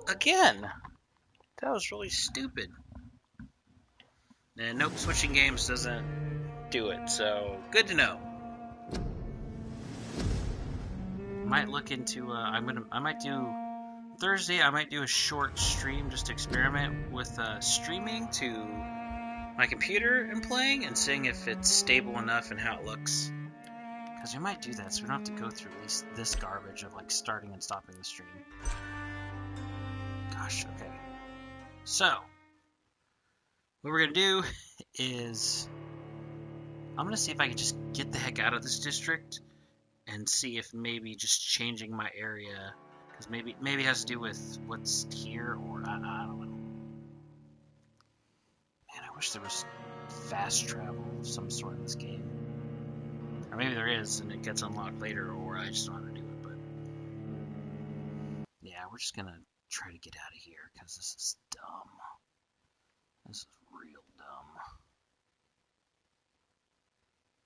again. That was really stupid. And nope, switching games doesn't do it, so good to know. Might look into I might do Thursday. I might do a short stream just to experiment with streaming to my computer and playing and seeing if it's stable enough and how it looks. Because we might do that, so we don't have to go through at least this garbage of like starting and stopping the stream. Gosh, okay. So what we're gonna do is I'm gonna see if I can just get the heck out of this district and see if maybe just changing my area, because maybe it has to do with what's here, or I don't know. Man, I wish there was fast travel of some sort in this game. Or maybe there is and it gets unlocked later, or I just don't know how to do it, but yeah, we're just gonna try to get out of here because this is dumb. This is real dumb.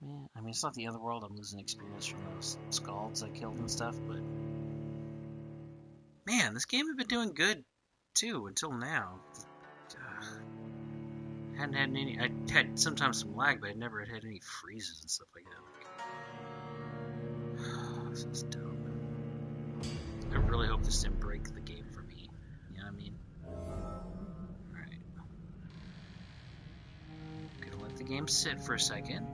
Man, I mean, it's not the other world. I'm losing experience from those scalds I killed and stuff, but man, this game had been doing good too until now. Hadn't had any. I had sometimes some lag, but I never had any freezes and stuff like that. This is dumb. I really hope this didn't break the game for me. You know what I mean? Alright. Gonna let the game sit for a second.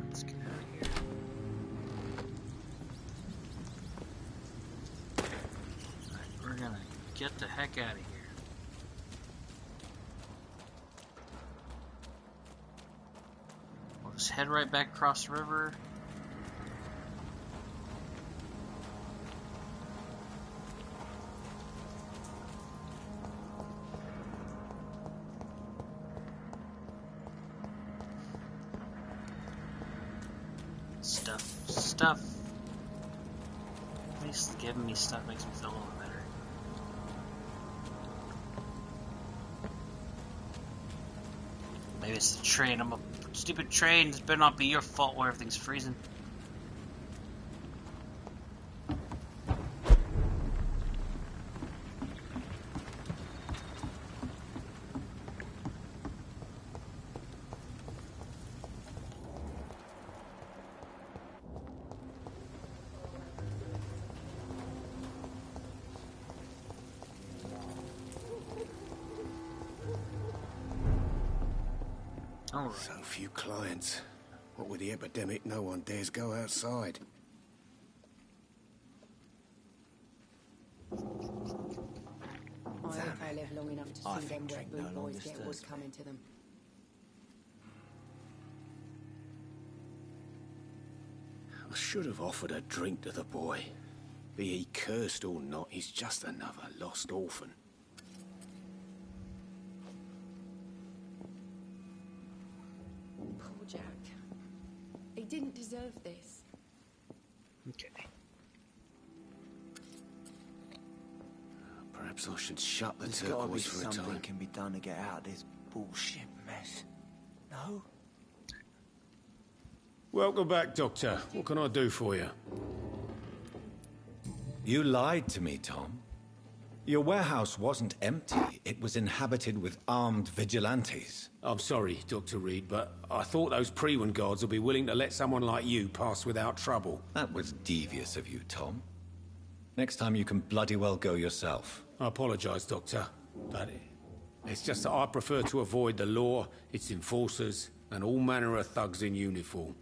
Let's get out of here. Alright, we're gonna get the heck out of here. We'll just head right back across the river. Stuff. At least giving me stuff makes me feel a little better. Maybe it's the train. I'm a stupid train. It better not be your fault where everything's freezing. Right. So few clients. What with the epidemic, no one dares go outside. I hope I live long enough to see them wet boot boys get wood coming to them. I should have offered a drink to the boy. Be he cursed or not, he's just another lost orphan. Poor Jack. He didn't deserve this. Okay. Perhaps I should shut the There's gotta be turquoise for a something time. can be done to get out of this bullshit mess. No? Welcome back, Doctor. What can I do for you? You lied to me, Tom. Your warehouse wasn't empty. It was inhabited with armed vigilantes. I'm sorry, Dr. Reed, but I thought those Prewen guards would be willing to let someone like you pass without trouble. That was devious of you, Tom. Next time you can bloody well go yourself. I apologize, Doctor, but it's just that I prefer to avoid the law, its enforcers, and all manner of thugs in uniform.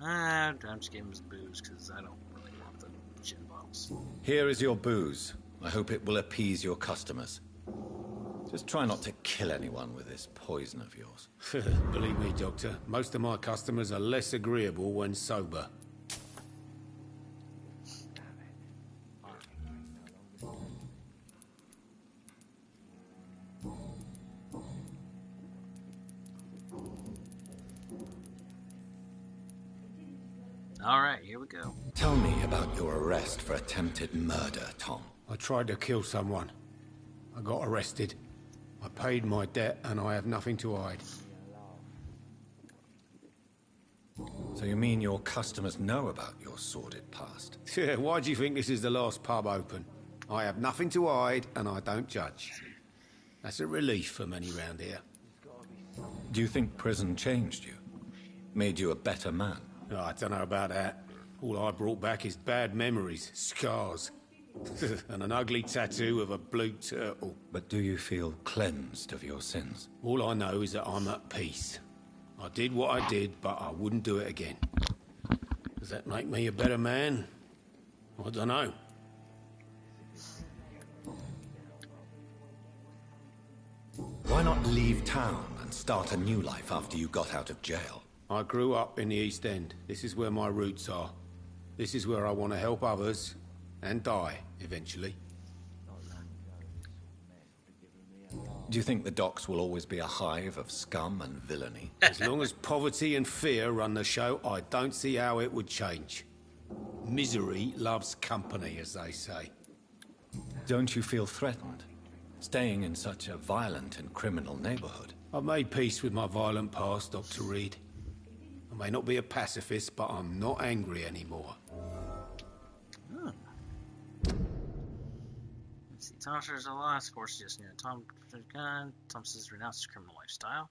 I'm just giving him some booze because I don't really want the gin bottles. Here is your booze. I hope it will appease your customers. Just try not to kill anyone with this poison of yours. Believe me, Doctor, most of my customers are less agreeable when sober. Alright, here we go. Tell me about your arrest for attempted murder, Tom. I tried to kill someone. I got arrested. I paid my debt and I have nothing to hide. So you mean your customers know about your sordid past? Yeah, why do you think this is the last pub open? I have nothing to hide, and I don't judge. That's a relief for many round here. Do you think prison changed you? Made you a better man? Oh, I don't know about that. All I brought back is bad memories, scars, and an ugly tattoo of a blue turtle. But do you feel cleansed of your sins? All I know is that I'm at peace. I did what I did, but I wouldn't do it again. Does that make me a better man? I don't know. Why not leave town and start a new life after you got out of jail? I grew up in the East End. This is where my roots are. This is where I want to help others and die, eventually. Do you think the docks will always be a hive of scum and villainy? As long as poverty and fear run the show, I don't see how it would change. Misery loves company, as they say. Don't you feel threatened? Staying in such a violent and criminal neighborhood? I've made peace with my violent past, Dr. Reed. I may not be a pacifist, but I'm not angry anymore. Let's see. Tom shares a lot. Sports just near Tom gun. Tom says renounced his criminal lifestyle.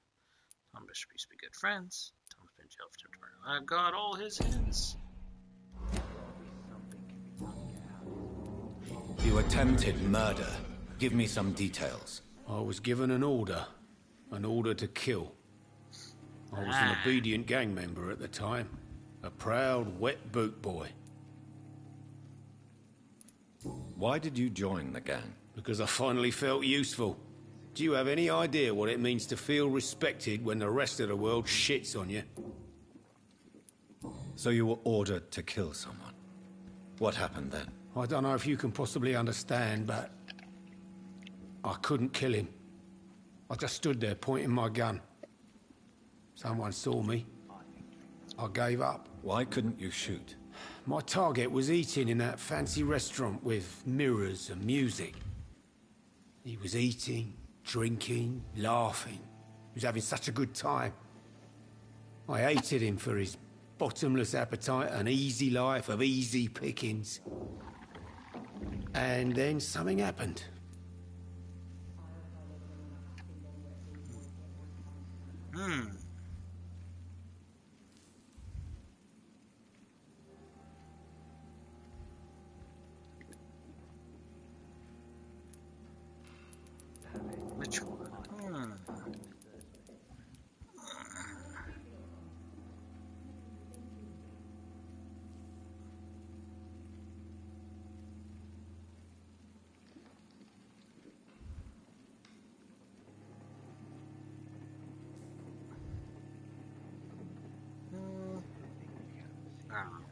Tom Bishop used to be good friends. Tom's been in jail for 2 years. I've got all his hits. You attempted murder. Give me some details. I was given an order to kill. I was an obedient gang member at the time, a proud, wet boot boy. Why did you join the gang? Because I finally felt useful. Do you have any idea what it means to feel respected when the rest of the world shits on you? So you were ordered to kill someone. What happened then? I don't know if you can possibly understand, but I couldn't kill him. I just stood there pointing my gun. Someone saw me. I gave up. Why couldn't you shoot? My target was eating in that fancy restaurant with mirrors and music. He was eating, drinking, laughing. He was having such a good time. I hated him for his bottomless appetite and easy life of easy pickings. And then something happened. Which one? I don't know.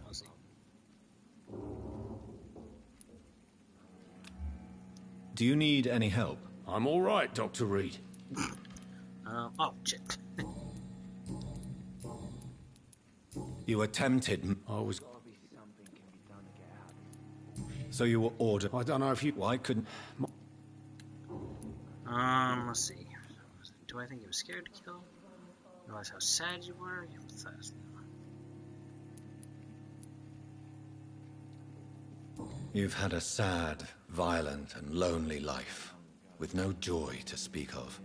We'll see. Do you need any help? I'm all right, Dr. Reed. Oh, shit. You attempted... I was... So you were ordered... I don't know if you... Why couldn't... Let's see. Do I think he was scared to kill? Realize how sad you were? You empathize. You've had a sad, violent, and lonely life, with no joy to speak of.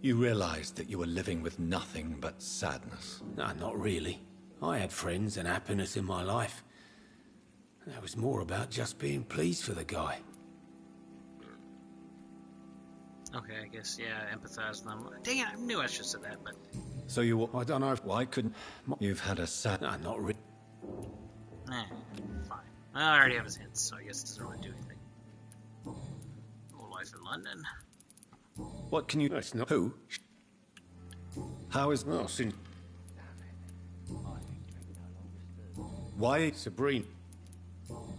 You realized that you were living with nothing but sadness. No, not really. I had friends and happiness in my life. That was more about just being pleased for the guy. Okay, I guess, yeah, empathize with them. Dang it, I knew I should have said that, but... So you were... I don't know if... Why couldn't... You've had a sad... No, not really. fine. Well, I already have his hints, so I guess it doesn't really do anything. Whole life in London. What can you... That's not... Who? How is... Well, since... Why... Sabrina.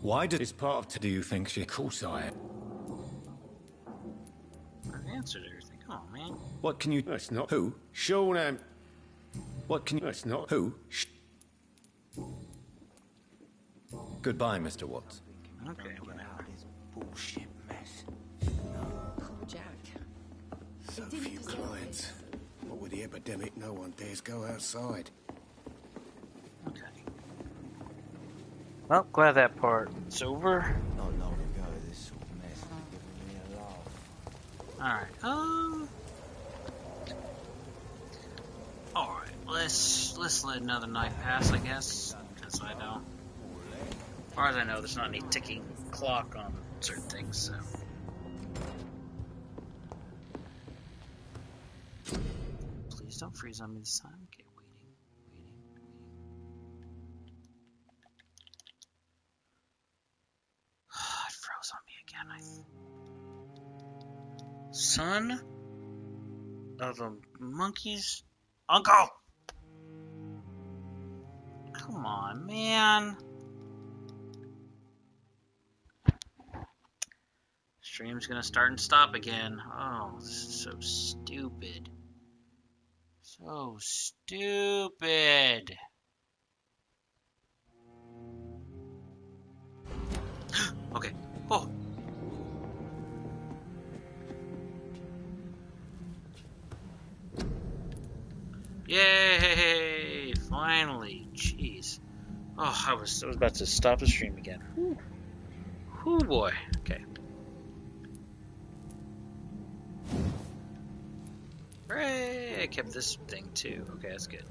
Why did... It's part of... Do you think she... Of course I am. I've answered everything. Come on, man. What can you... That's not... Who? Sean Am... What can you... That's not... Who? Goodbye, Mr. Watts. Okay, whatever. This bullshit mess. Poor Jack. So He didn't few deserve clients. What with the epidemic, no one dares go outside. Well, glad that part's over. Not long ago, this sort of mess was giving me a laugh. Alright, alright, let's let another night pass, I guess, because I don't, as far as I know, there's not any ticking clock on certain things, so. Please don't freeze on me this time. Okay, waiting. It froze on me again. Son of a monkey's uncle! Come on, man. Stream's gonna start and stop again. Oh, this is so stupid. So stupid. Okay. Oh. Yay! Finally. Jeez. Oh, I was about to stop the stream again. Whew, boy. Okay. Hooray! I kept this thing too. Okay, that's good.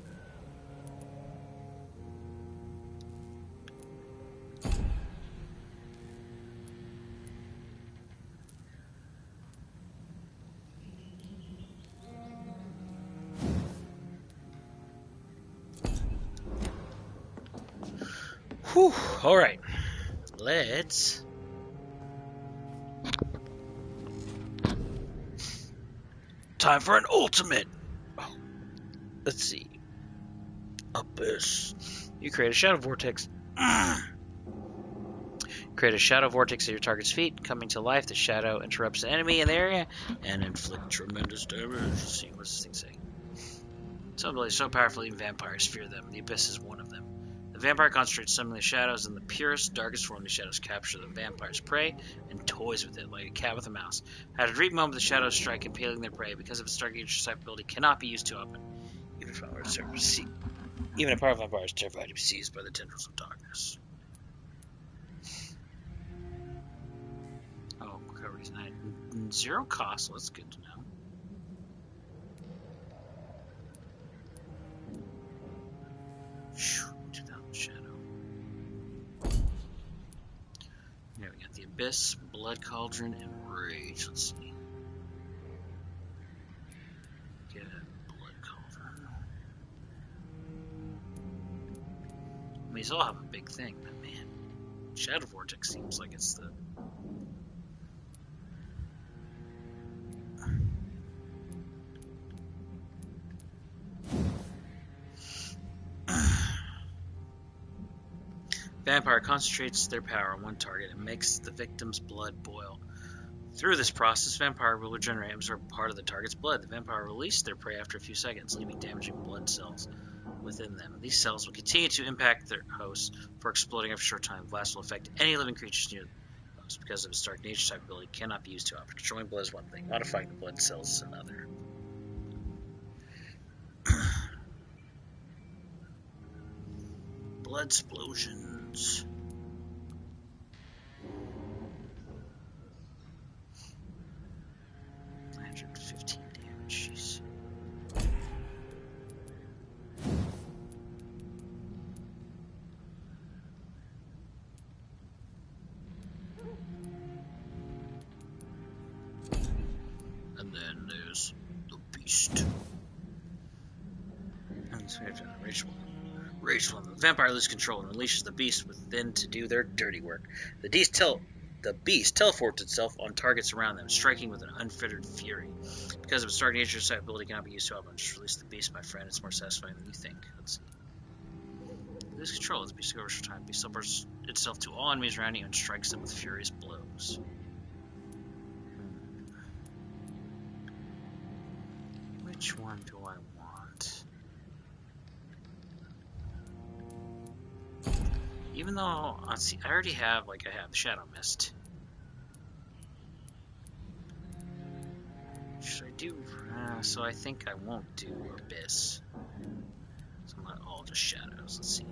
Whew, alright. Let's... Time for an ultimate! Oh, let's see. Abyss. You create a shadow vortex. Create a shadow vortex at your target's feet. Coming to life, the shadow interrupts an enemy in the area and inflict tremendous damage. Let's see, what's this thing say? Some abilities so powerful even vampires fear them. The Abyss is one of them. The vampire concentrates summoning the shadows in the purest, darkest form. The shadows capture the vampire's prey and toys with it like a cat with a mouse. At a brief moment, the shadows strike, impaling their prey. Because of its dark nature, type ability cannot be used too often. Even a powerful vampire is terrified to be seized by the tendrils of darkness. Oh, coverage 9. 0 cost, so that's good to know. Shadow. There we got the Abyss, Blood Cauldron, and Rage. Let's see. Get Blood Cauldron. I mean, these all have a big thing, but man, Shadow Vortex seems like it's the... Vampire concentrates their power on one target and makes the victim's blood boil. Through this process, Vampire will regenerate and absorb part of the target's blood. The Vampire will release their prey after a few seconds, leaving damaging blood cells within them. These cells will continue to impact their hosts for exploding after a short time. Blast will affect any living creatures near the host. Because of its dark nature, type ability cannot be used too often. Controlling blood is one thing, modifying the blood cells is another. Blood explosions. Jeez. And then there's the beast. And so we have to Rage one. The vampire loses control and releases the beast within to do their dirty work. The beast teleports itself on targets around them, striking with an unfettered fury. Because of its dark nature, its ability cannot be used too often. Just release the beast, my friend. It's more satisfying than you think. Let's see. Lose control as the beast goes over time. The beast teleports itself to all enemies around you and strikes them with furious blows. Which one do I want? Even though, let's see, I already have, I have Shadow Mist. Should I do, so I think I won't do Abyss. So I'm not all just Shadows, let's see.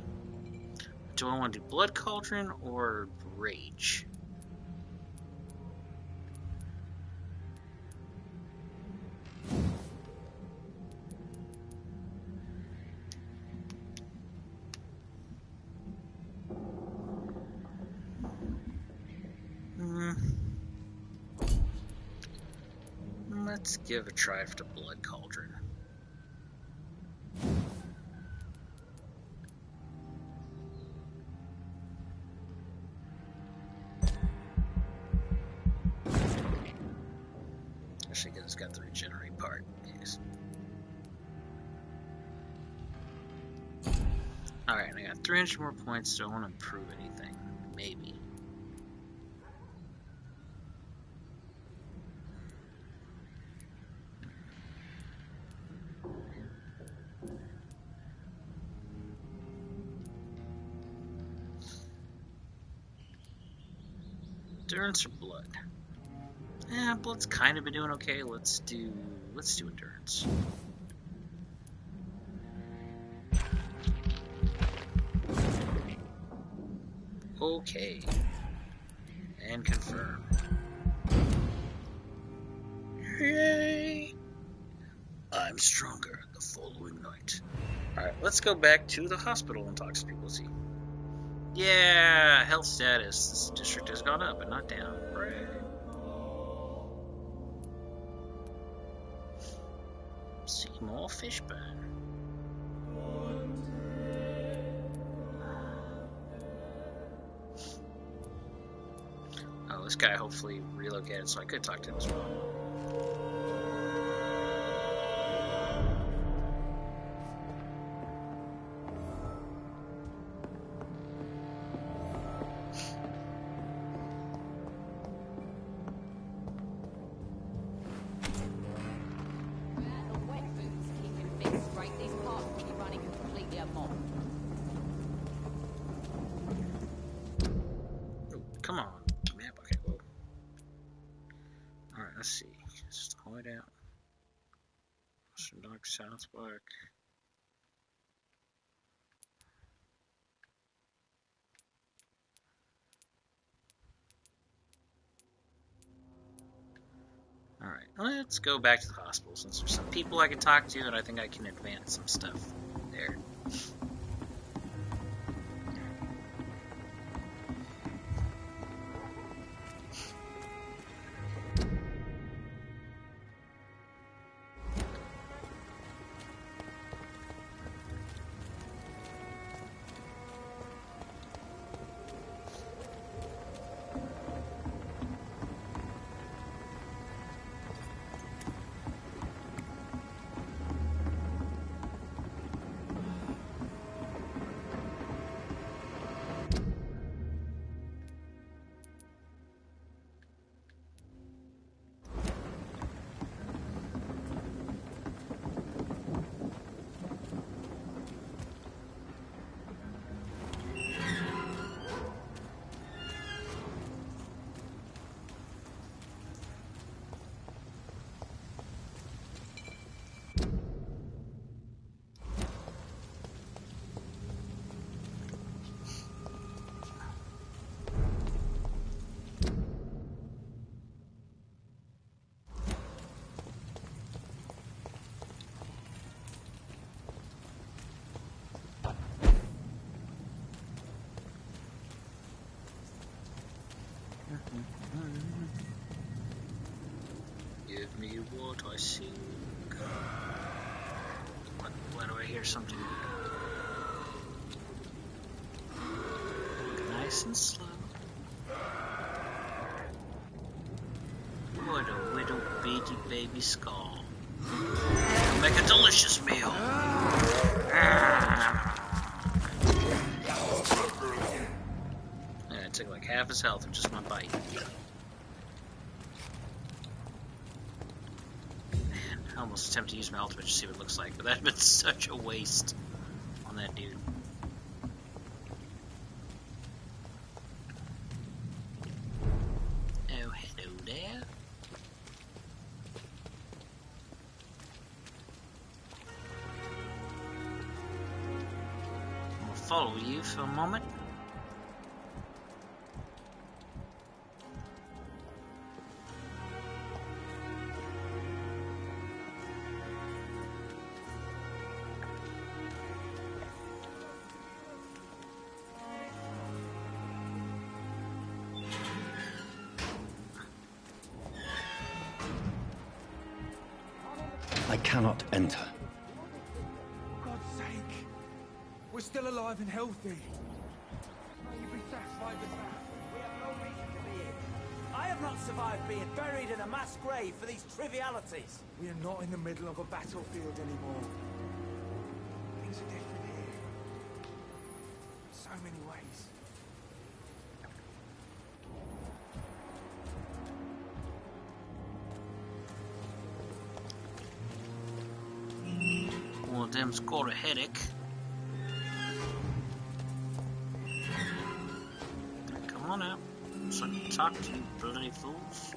Do I want to do Blood Cauldron or Rage? Let's give a try for the Blood Cauldron. Actually, because it's got the regenerate part. Yes. Alright, I got 300 more points. Do I want to improve anything? Maybe. Endurance or blood? Blood's kind of been doing okay. Let's do endurance. Okay. And confirm. Yay! I'm stronger the following night. Alright, let's go back to the hospital and talk to people. See. Yeah, health status. This district has gone up and not down. Right. See more fish burn. Oh, this guy hopefully relocated, so I could talk to him as well. Come on, map. Okay, whoa. Alright, let's see. Just hide out. Western Dock, South Park. Alright, let's go back to the hospital since there's some people I can talk to and I think I can advance some stuff there. Give me what I seek. Why do I hear something? Nice and slow. What a little bitty baby skull. Make a delicious meal. Yeah, I took like half his health in just one bite. Man, I almost attempted to use my ultimate to see what it looks like, but that'd been such a waste on that dude. Oh, hello there. I'm gonna follow you for a moment. cannot enter. For God's sake. We're still alive and healthy. May you be satisfied with that. We have no reason to be here. I have not survived being buried in a mass grave for these trivialities. We are not in the middle of a battlefield anymore. Things are different here. In so many ways. One of them's got a headache. Come on out, so I can talk to you, bloody fools.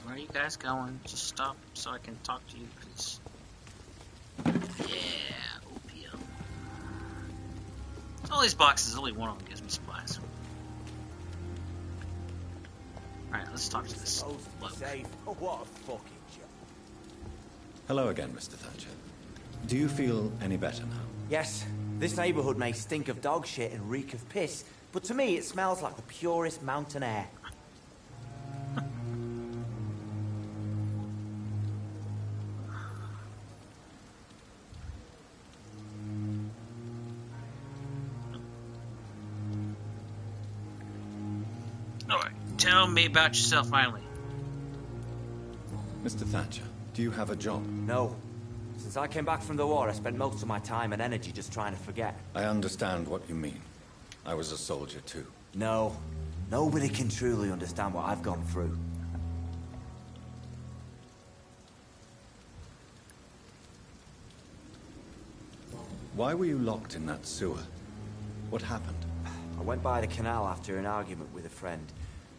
Where are you guys going? Just stop so I can talk to you, please. Yeah, opium. All these boxes, only one of them gives me supplies. Alright, let's talk to this bloke. Safe. Oh, what a fucking joke. Hello again, Mr. Thatcher. Do you feel any better now? Yes, this neighborhood may stink of dog shit and reek of piss, but to me it smells like the purest mountain air. Alright, tell me about yourself finally. Mr. Thatcher, do you have a job? No. Since I came back from the war, I spent most of my time and energy just trying to forget. I understand what you mean. I was a soldier too. No. Nobody can truly understand what I've gone through. Why were you locked in that sewer? What happened? I went by the canal after an argument with a friend.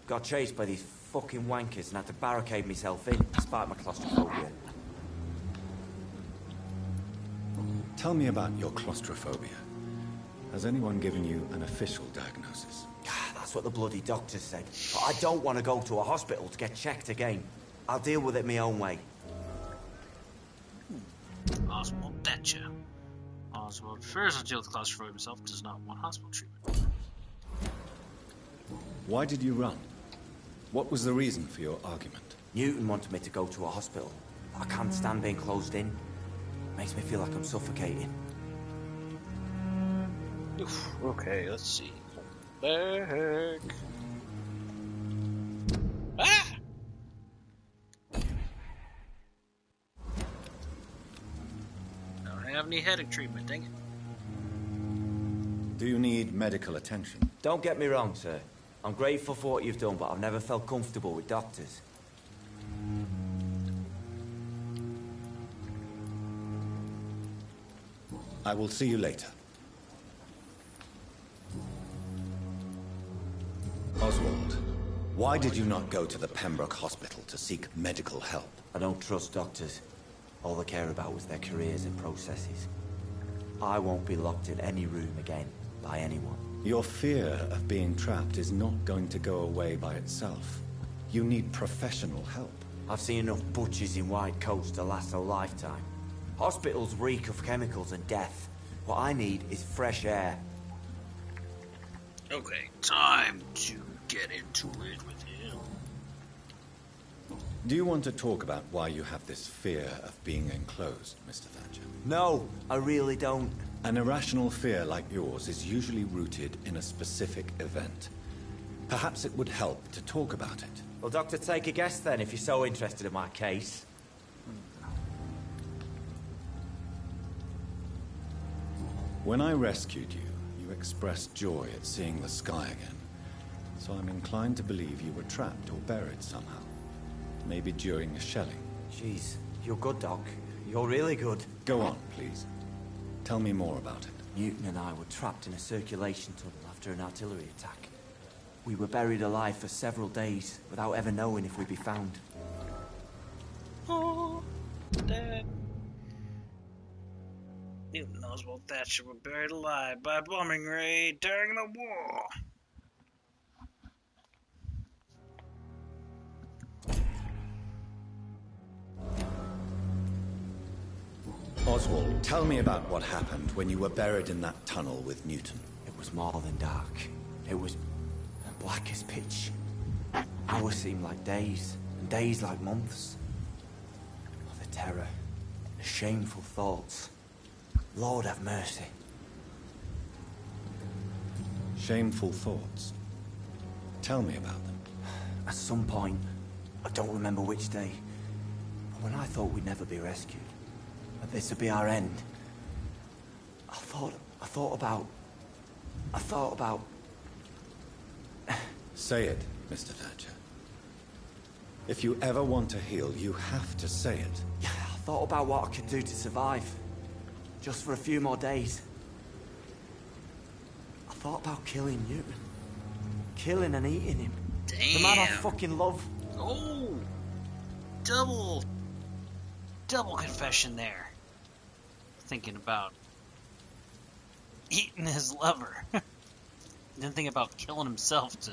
Got chased by these fucking wankers and had to barricade myself in, despite my claustrophobia. Tell me about your claustrophobia. Has anyone given you an official diagnosis? That's what the bloody doctors said. But I don't want to go to a hospital to get checked again. I'll deal with it my own way. Oswald Thatcher. Oswald prefers to deal with claustrophobia himself, does not want hospital treatment. Why did you run? What was the reason for your argument? Newton wanted me to go to a hospital. I can't stand being closed in. Makes me feel like I'm suffocating. Oof, okay, let's see. Back. Ah! Don't have any headache treatment, dang it. Do you need medical attention? Don't get me wrong, sir. I'm grateful for what you've done, but I've never felt comfortable with doctors. I will see you later. Oswald, why did you not go to the Pembroke Hospital to seek medical help? I don't trust doctors. All they care about was their careers and processes. I won't be locked in any room again by anyone. Your fear of being trapped is not going to go away by itself. You need professional help. I've seen enough butchers in white coats to last a lifetime. Hospitals reek of chemicals and death. What I need is fresh air. Okay, time to get into it with him. Do you want to talk about why you have this fear of being enclosed, Mr. Thatcher? No, I really don't. An irrational fear like yours is usually rooted in a specific event. Perhaps it would help to talk about it. Well, Doctor, take a guess then, if you're so interested in my case. When I rescued you, you expressed joy at seeing the sky again. So I'm inclined to believe you were trapped or buried somehow. Maybe during a shelling. Jeez, you're good, Doc. You're really good. Go on, please. Tell me more about it. Newton and I were trapped in a circulation tunnel after an artillery attack. We were buried alive for several days without ever knowing if we'd be found. Oh, Dad. Newton Oswald Thatcher were buried alive by a bombing raid during the war. Oswald, tell me about what happened when you were buried in that tunnel with Newton. It was more than dark. It was black as pitch. Hours seemed like days, and days like months. Oh, the terror, the shameful thoughts. Lord have mercy. Shameful thoughts? Tell me about them. At some point, I don't remember which day, but when I thought we'd never be rescued, that this would be our end, I thought about... Say it, Mr. Thatcher. If you ever want to heal, you have to say it. Yeah, I thought about what I could do to survive. Just for a few more days. I thought about killing Newton. Killing and eating him. Damn. The man I fucking love. Oh, double confession there. Thinking about eating his lover. Didn't think about killing himself to.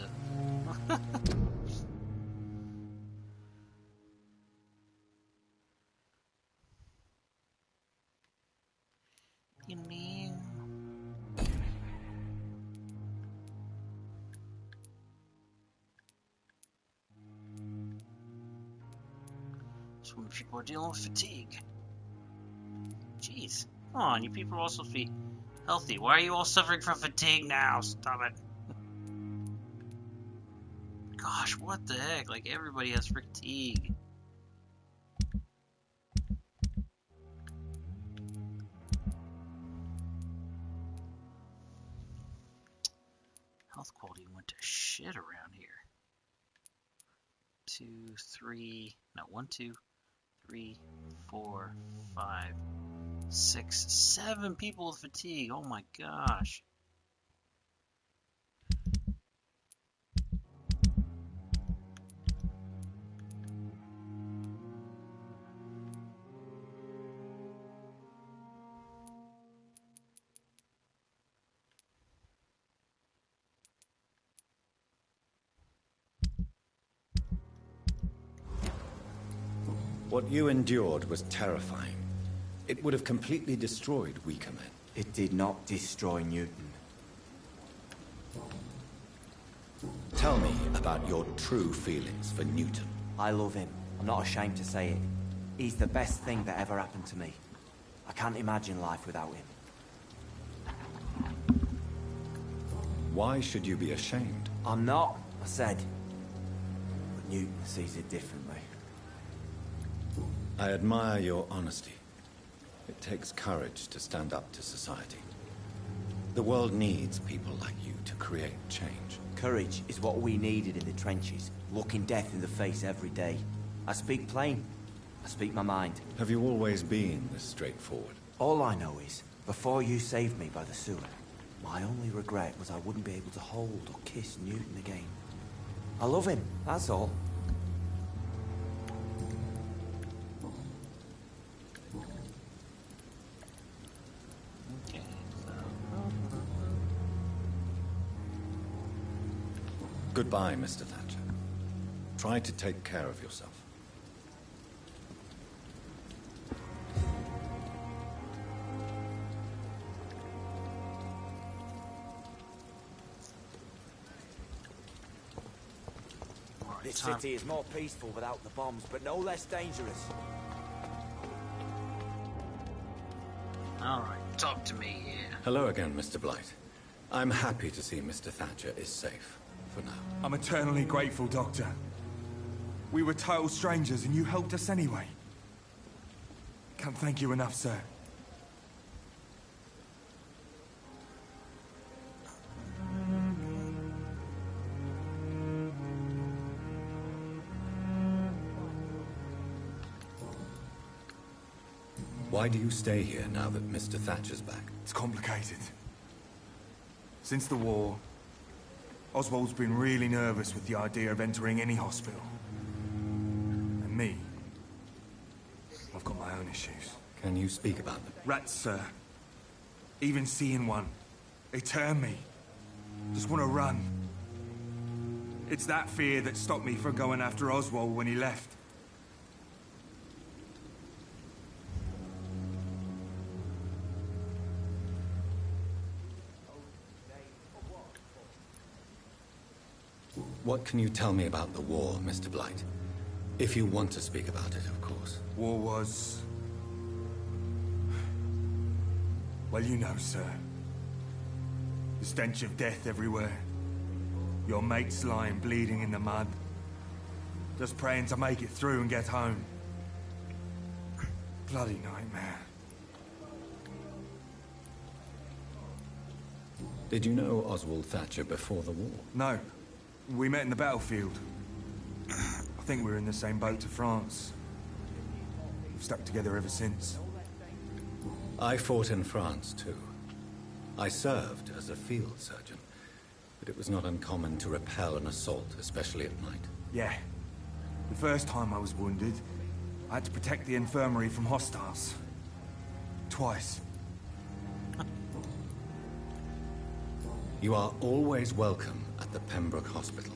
You mean? That's when people are dealing with fatigue. Jeez. Come on, you people are also healthy. Why are you all suffering from fatigue now? Stop it. Gosh, what the heck? Like, everybody has fatigue. Health quality went to shit around here. 2, 3, no, 1, 2, 3, 4, 5, 6, 7 people with fatigue. Oh my gosh. What you endured was terrifying. It would have completely destroyed weaker men. It did not destroy Newton. Tell me about your true feelings for Newton. I love him. I'm not ashamed to say it. He's the best thing that ever happened to me. I can't imagine life without him. Why should you be ashamed? I'm not, I said. But Newton sees it differently. I admire your honesty. It takes courage to stand up to society. The world needs people like you to create change. Courage is what we needed in the trenches, looking death in the face every day. I speak plain. I speak my mind. Have you always been this straightforward? All I know is, before you saved me by the sewer, my only regret was I wouldn't be able to hold or kiss Newton again. I love him, that's all. Okay, so. Goodbye, Mr. Thatcher. Try to take care of yourself. This city is more peaceful without the bombs, but no less dangerous. Alright, talk to me, yeah. Hello again, Mr. Blight. I'm happy to see Mr. Thatcher is safe, for now. I'm eternally grateful, Doctor. We were total strangers and you helped us anyway. Can't thank you enough, sir. Why do you stay here now that Mr. Thatcher's back? It's complicated. Since the war, Oswald's been really nervous with the idea of entering any hospital. And me, I've got my own issues. Can you speak about them? Rats, sir. Even seeing one, they turn me. Just want to run. It's that fear that stopped me from going after Oswald when he left. What can you tell me about the war, Mr. Blight? If you want to speak about it, of course. War was... Well, you know, sir. The stench of death everywhere. Your mates lying bleeding in the mud. Just praying to make it through and get home. Bloody nightmare. Did you know Oswald Thatcher before the war? No. We met in the battlefield. I think we were in the same boat to France. We've stuck together ever since. I fought in France, too. I served as a field surgeon, but it was not uncommon to repel an assault, especially at night. Yeah. The first time I was wounded, I had to protect the infirmary from hostiles. Twice. You are always welcome at the Pembroke Hospital.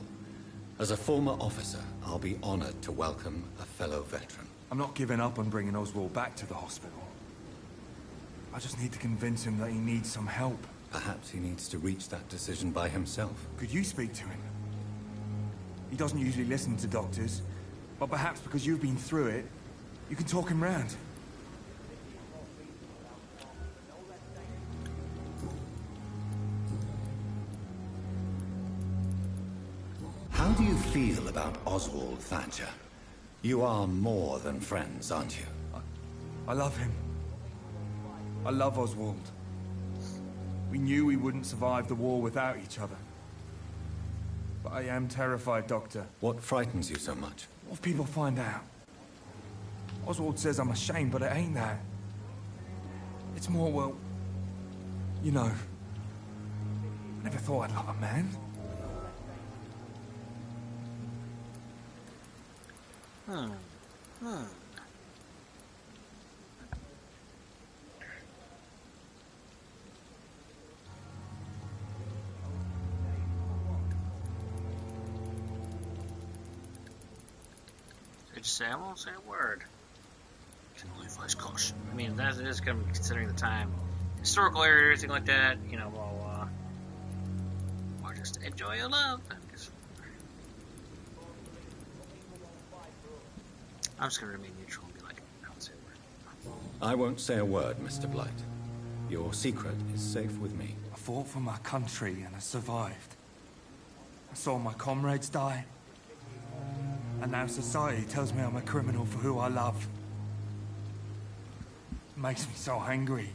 As a former officer, I'll be honored to welcome a fellow veteran. I'm not giving up on bringing Oswald back to the hospital. I just need to convince him that he needs some help. Perhaps he needs to reach that decision by himself. Could you speak to him? He doesn't usually listen to doctors, but perhaps because you've been through it, you can talk him round. How do you feel about Oswald Thatcher? You are more than friends, aren't you? I love him. I love Oswald. We knew we wouldn't survive the war without each other. But I am terrified, Doctor. What frightens you so much? What if people find out? Oswald says I'm ashamed, but it ain't that. It's more, well... You know... I never thought I'd love a man. I just say, I won't say a word. Can only advise caution. I mean, that is considering the time. Historical area, everything like that, you know, well, or just enjoy your love. I'm just gonna remain neutral and be like, I won't say a word. I won't say a word, Mr. Blight. Your secret is safe with me. I fought for my country and I survived. I saw my comrades die. And now society tells me I'm a criminal for who I love. It makes me so angry.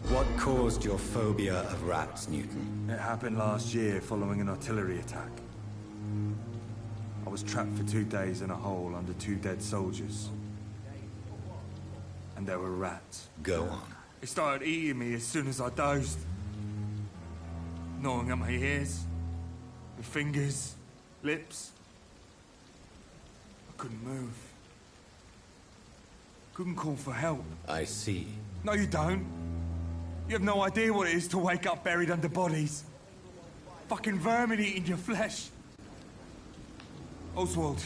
What caused your phobia of rats, Newton? It happened last year following an artillery attack. I was trapped for 2 days in a hole under 2 dead soldiers. And there were rats. Go on. They started eating me as soon as I dozed. Gnawing at my ears, with fingers, lips. I couldn't move. Couldn't call for help. I see. No, you don't. You have no idea what it is to wake up buried under bodies. Fucking vermin eating your flesh. Oswald.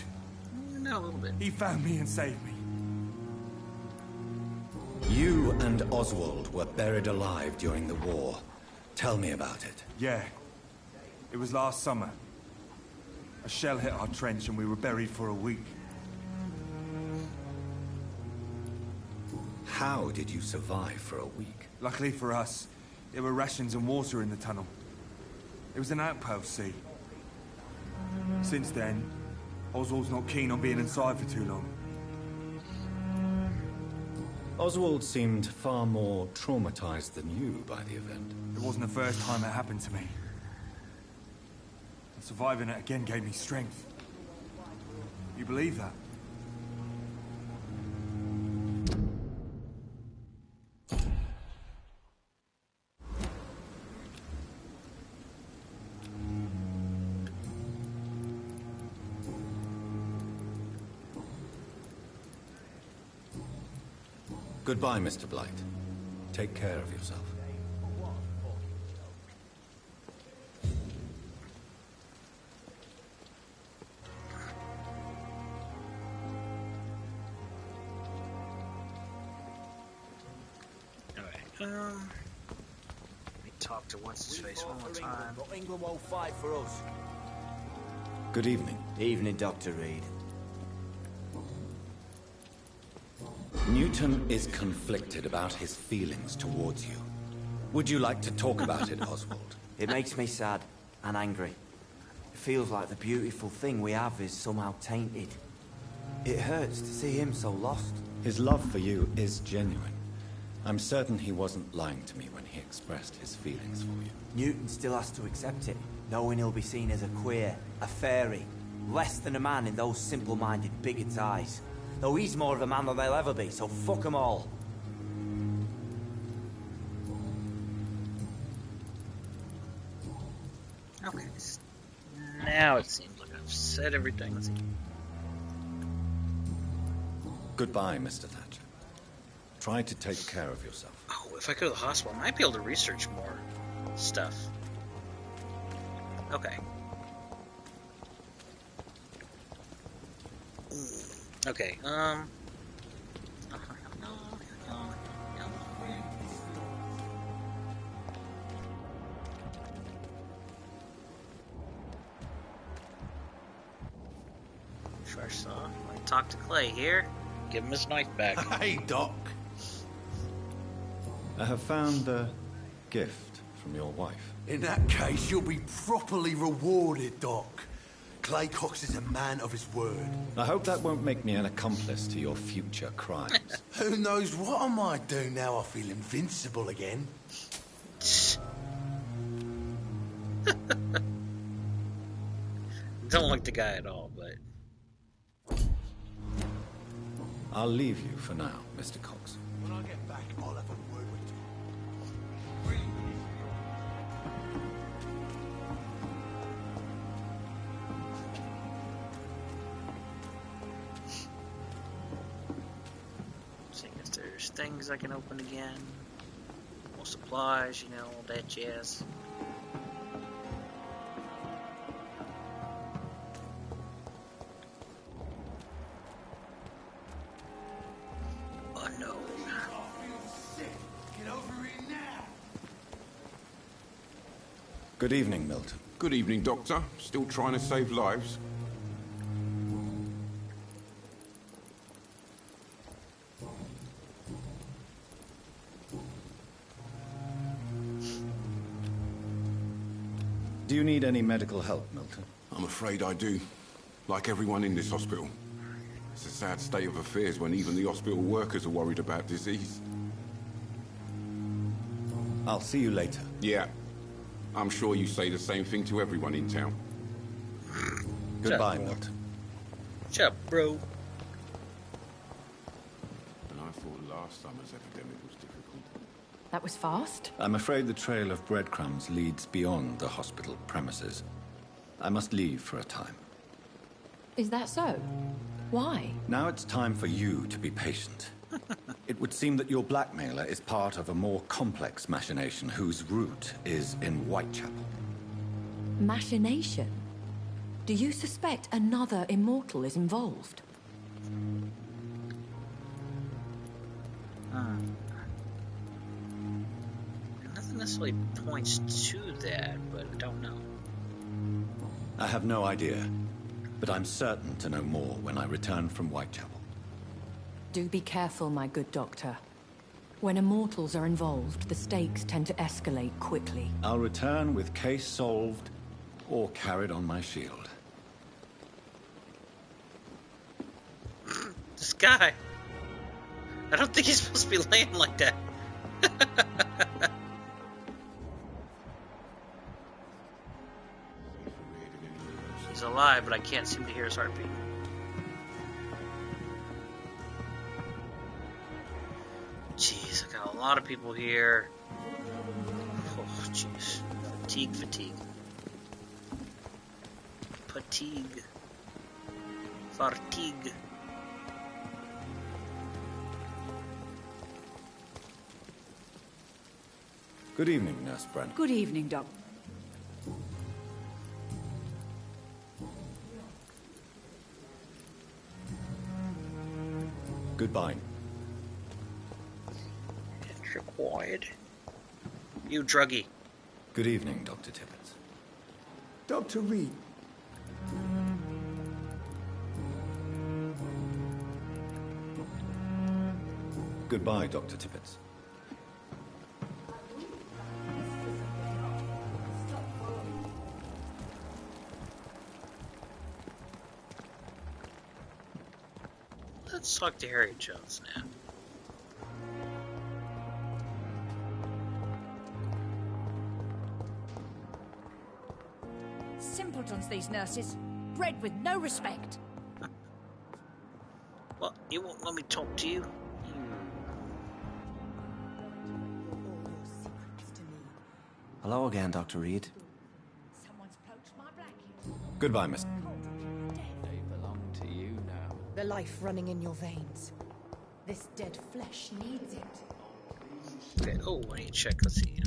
No, a little bit. He found me and saved me. You and Oswald were buried alive during the war. Tell me about it. Yeah. It was last summer. A shell hit our trench and we were buried for a week. How did you survive for a week? Luckily for us, there were rations and water in the tunnel. It was an outpost, see. Since then, Oswald's not keen on being inside for too long. Oswald seemed far more traumatized than you by the event. It wasn't the first time it happened to me. And surviving it again gave me strength. You believe that? Goodbye, Mr. Blight. Take care of yourself. Alright, let me talk to what's-his-face one more time. But England won't fight for us. Good evening. Evening, Dr. Reed. Newton is conflicted about his feelings towards you. Would you like to talk about it, Oswald? It makes me sad and angry. It feels like the beautiful thing we have is somehow tainted. It hurts to see him so lost. His love for you is genuine. I'm certain he wasn't lying to me when he expressed his feelings for you. Newton still has to accept it, knowing he'll be seen as a queer, a fairy, less than a man in those simple-minded bigots' eyes. Though he's more of a man than they'll ever be, so fuck them all. Okay. Now it seems like I've said everything. Let's see. Goodbye, Mr. Thatcher. Try to take care of yourself. Oh, if I go to the hospital, I might be able to research more stuff. Okay. Okay, First off, I talk to Clay here. Give him his knife back. Hey, Doc. I have found a gift from your wife. In that case, you'll be properly rewarded, Doc. Clay Cox is a man of his word. I hope that won't make me an accomplice to your future crimes. Who knows what I might do now I feel invincible again. Don't like the guy at all, but... I'll leave you for now, Mr. Cox. When I get back, I'll have a word with you. Seeing if there's things I can open again. More supplies, you know, all that jazz. Good evening, Milton. Good evening, Doctor. Still trying to save lives? Do you need any medical help, Milton? I'm afraid I do. Like everyone in this hospital. It's a sad state of affairs when even the hospital workers are worried about disease. I'll see you later. Yeah. I'm sure you say the same thing to everyone in town. Goodbye, Milton. Shut up, bro. And I thought last summer's epidemic was difficult. That was fast. I'm afraid the trail of breadcrumbs leads beyond the hospital premises. I must leave for a time. Is that so? Why? Now it's time for you to be patient. It would seem that your blackmailer is part of a more complex machination whose root is in Whitechapel. Machination? Do you suspect another immortal is involved? Nothing necessarily points to that, but I don't know. I have no idea, but I'm certain to know more when I return from Whitechapel. Do be careful, my good doctor. When immortals are involved, the stakes tend to escalate quickly. I'll return with case solved or carried on my shield. This guy. I don't think he's supposed to be laying like that. He's alive, but I can't seem to hear his heartbeat. Jeez, I got a lot of people here. Oh, jeez. Fatigue, fatigue. Fatigue. Fatigue. Good evening, Nurse Brent. Good evening, Doc. Goodbye. It's required. You druggie. Good evening, Dr. Tippett. Dr. Reed. Goodbye, Dr. Tippett. Let's talk to Harry Jones now. Simpletons, these nurses. Bred with no respect. Well, you won't let me talk to you? Hello again, Dr. Reed. Someone's poached my blanket. Goodbye, Miss. They belong to you now. The life running in your veins. This dead flesh needs it. Okay, oh, I need to check. Let's see.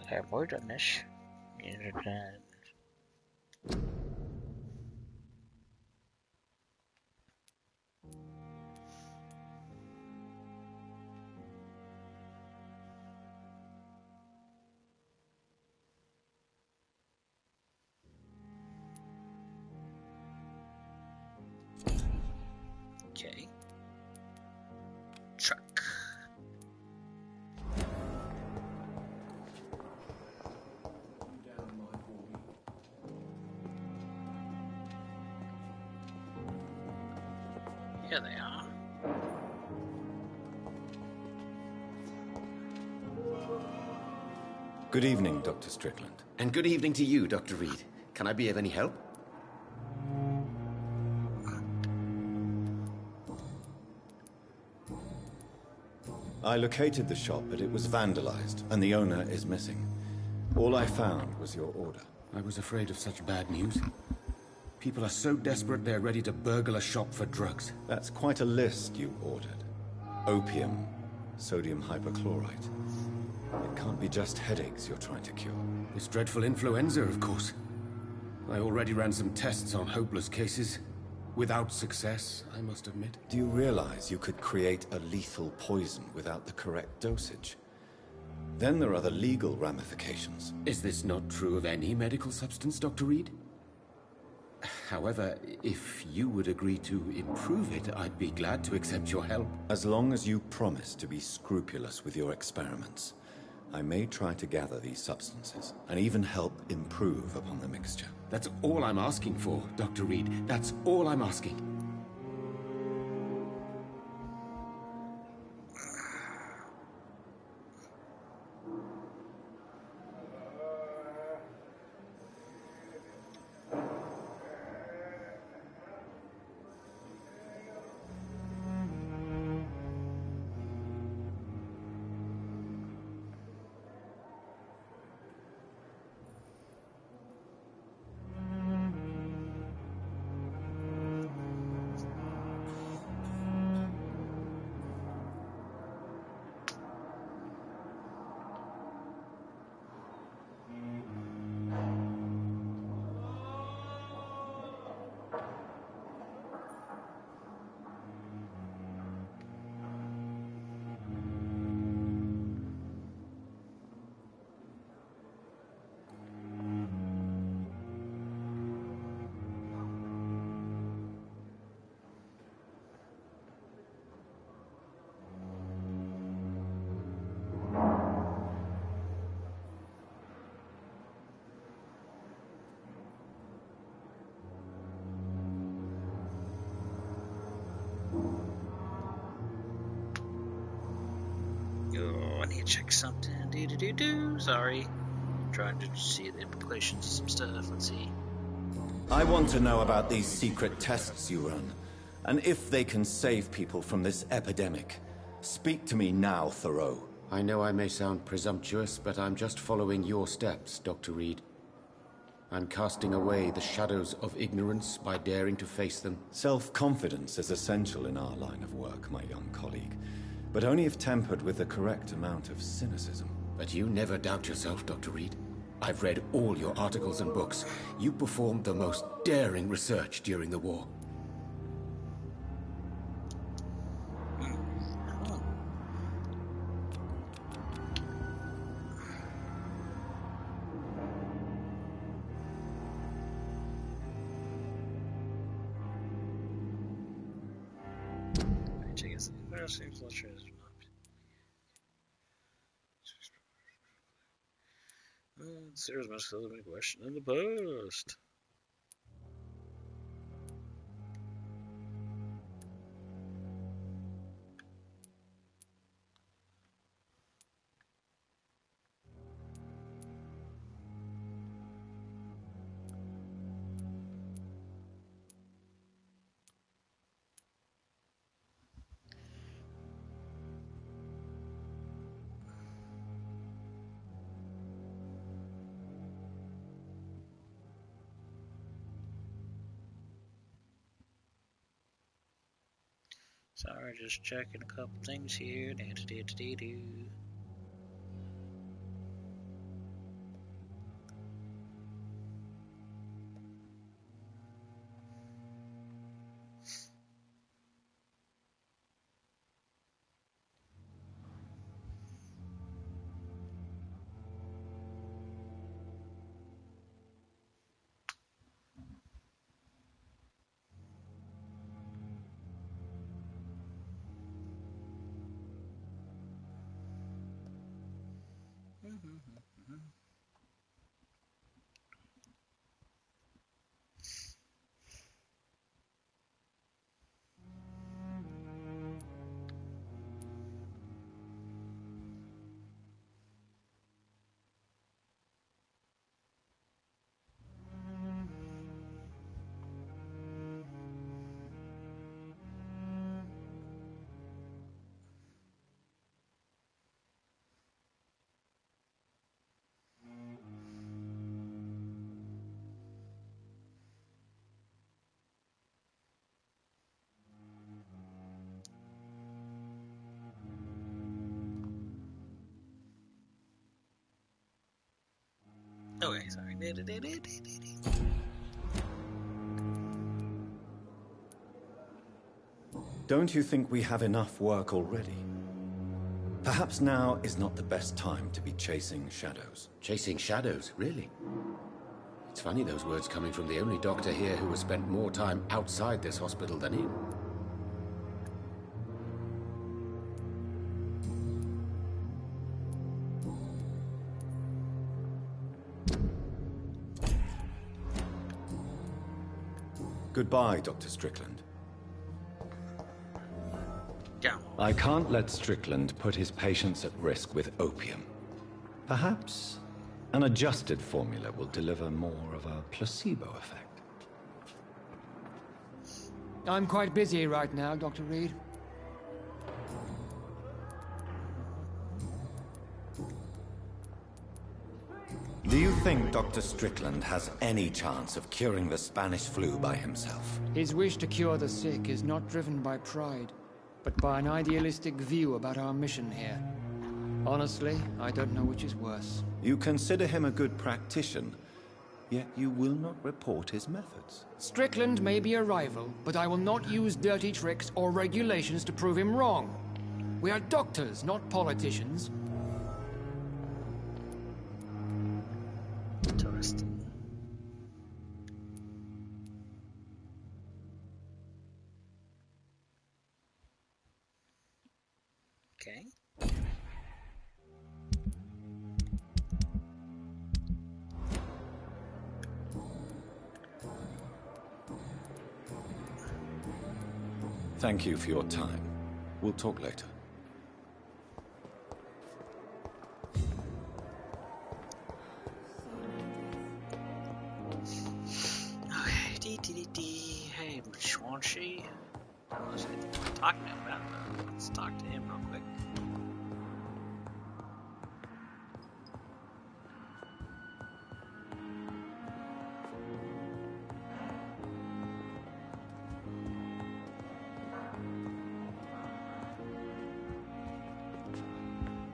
Okay, I've already done this. Okay. Truck. Here they are. Good evening, Dr. Strickland. And good evening to you, Dr. Reed. Can I be of any help? I located the shop, but it was vandalized, and the owner is missing. All I found was your order. I was afraid of such bad news. People are so desperate they're ready to burgle a shop for drugs. That's quite a list you ordered. Opium, sodium hypochlorite. It can't be just headaches you're trying to cure. This dreadful influenza, of course. I already ran some tests on hopeless cases. Without success, I must admit. Do you realize you could create a lethal poison without the correct dosage? Then there are the legal ramifications. Is this not true of any medical substance, Dr. Reed? However, if you would agree to improve it, I'd be glad to accept your help. As long as you promise to be scrupulous with your experiments, I may try to gather these substances, and even help improve upon the mixture. That's all I'm asking for, Dr. Reed. That's all I'm asking. Oh, I need to check something. Sorry. I'm trying to see the implications of some stuff. Let's see. I want to know about these secret tests you run, and if they can save people from this epidemic. Speak to me now, Thoreau. I know I may sound presumptuous, but I'm just following your steps, Dr. Reed. I'm casting away the shadows of ignorance by daring to face them. Self-confidence is essential in our line of work, my young colleague, but only if tempered with the correct amount of cynicism. But you never doubt yourself, Dr. Reed. I've read all your articles and books. You performed the most daring research during the war. That seems less Sarah's most relevant question in the post. Sorry, just checking a couple things here. Okay, sorry. Don't you think we have enough work already? Perhaps now is not the best time to be chasing shadows. Chasing shadows, really? It's funny those words coming from the only doctor here who has spent more time outside this hospital than in. Goodbye, Dr. Strickland. Yeah. I can't let Strickland put his patients at risk with opium. Perhaps an adjusted formula will deliver more of a placebo effect. I'm quite busy right now, Dr. Reed. Do you think Dr. Strickland has any chance of curing the Spanish flu by himself? His wish to cure the sick is not driven by pride, but by an idealistic view about our mission here. Honestly, I don't know which is worse. You consider him a good practitioner, yet you will not report his methods. Strickland may be a rival, but I will not use dirty tricks or regulations to prove him wrong. We are doctors, not politicians. Interesting. Okay. Thank you for your time. We'll talk later. Okay, hey, Schwanshi. What was I talking about? Let's talk to him real quick.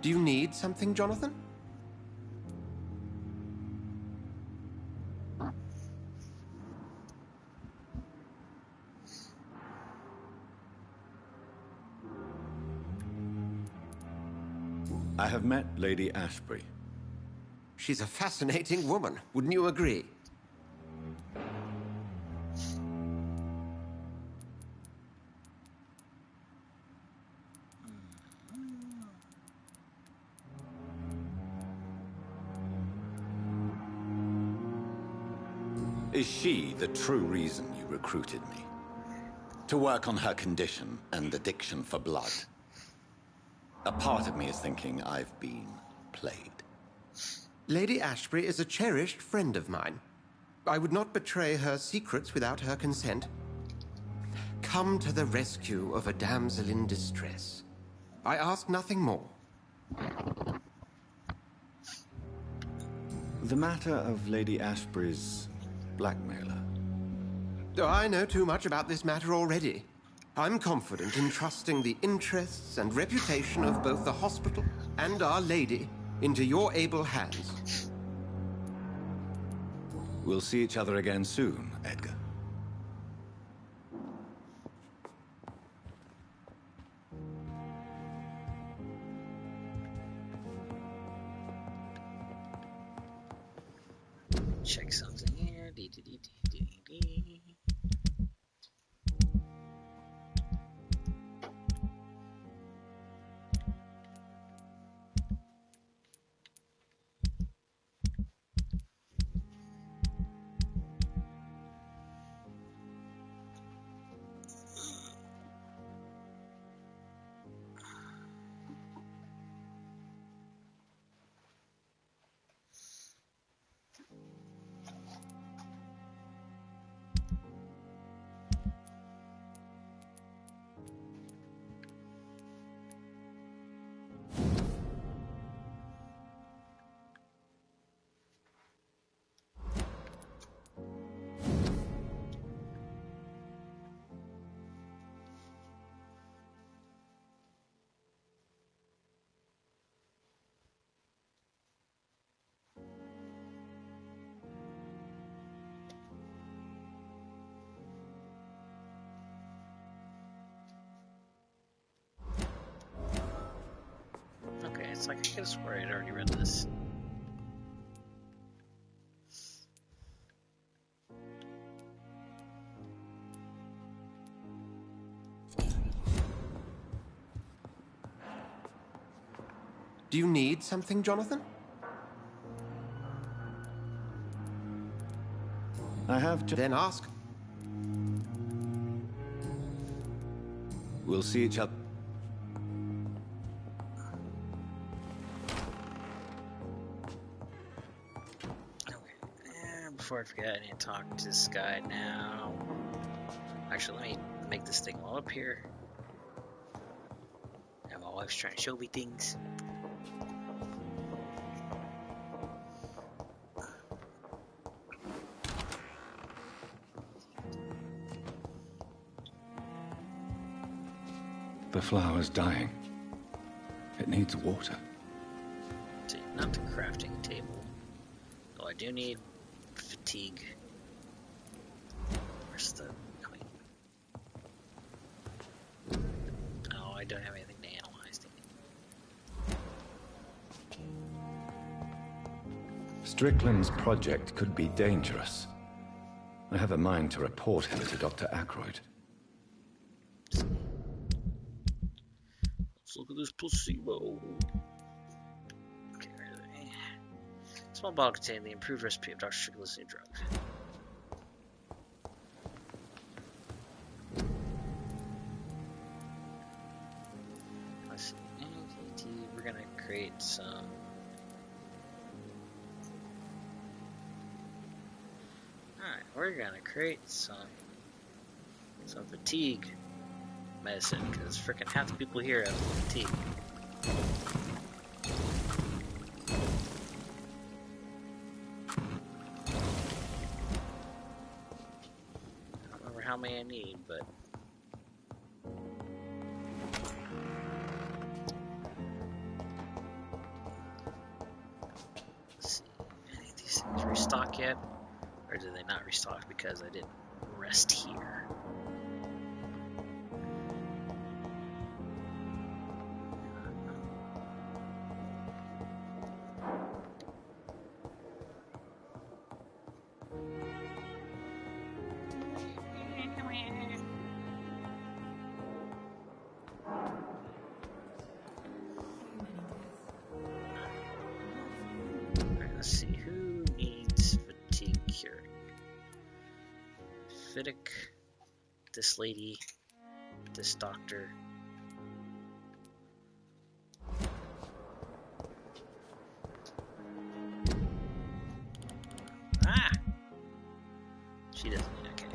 Do you need something, Jonathan? I have met Lady Ashbury. She's a fascinating woman, wouldn't you agree? Is she the true reason you recruited me? To work on her condition and addiction for blood? A part of me is thinking I've been played. Lady Ashbury is a cherished friend of mine. I would not betray her secrets without her consent. Come to the rescue of a damsel in distress. I ask nothing more. The matter of Lady Ashbury's blackmailer. I know too much about this matter already. I'm confident in trusting the interests and reputation of both the hospital and Our Lady into your able hands. We'll see each other again soon, Edgar. Check something here. Okay, it's like I could have swore I'd already read this. Do you need something, Jonathan? I have just... Then ask. We'll see each other. Before I forget, I need to talk to this guy now. Actually, let me make this thing all up here. And my wife's trying to show me things. The flower's dying. It needs water. See, not the crafting table. Though I do need fatigue. Where's the... Oh, I don't have anything to analyze. Strickland's project could be dangerous. I have a mind to report him to Dr. Ackroyd. Let's look at this placebo. Okay, where are they? Small bottle containing the improved recipe of Dr. Strickland's new drug. Let's see. We're gonna create some. Alright, we're gonna create some fatigue medicine, because freaking half the people here have fatigue. I don't remember how many I need, but let's see. Any of these things restock yet? Or did they not restock because I didn't rest here? Let's see, who needs fatigue curing? Fiddick, this lady, this doctor. Ah! She doesn't. Okay.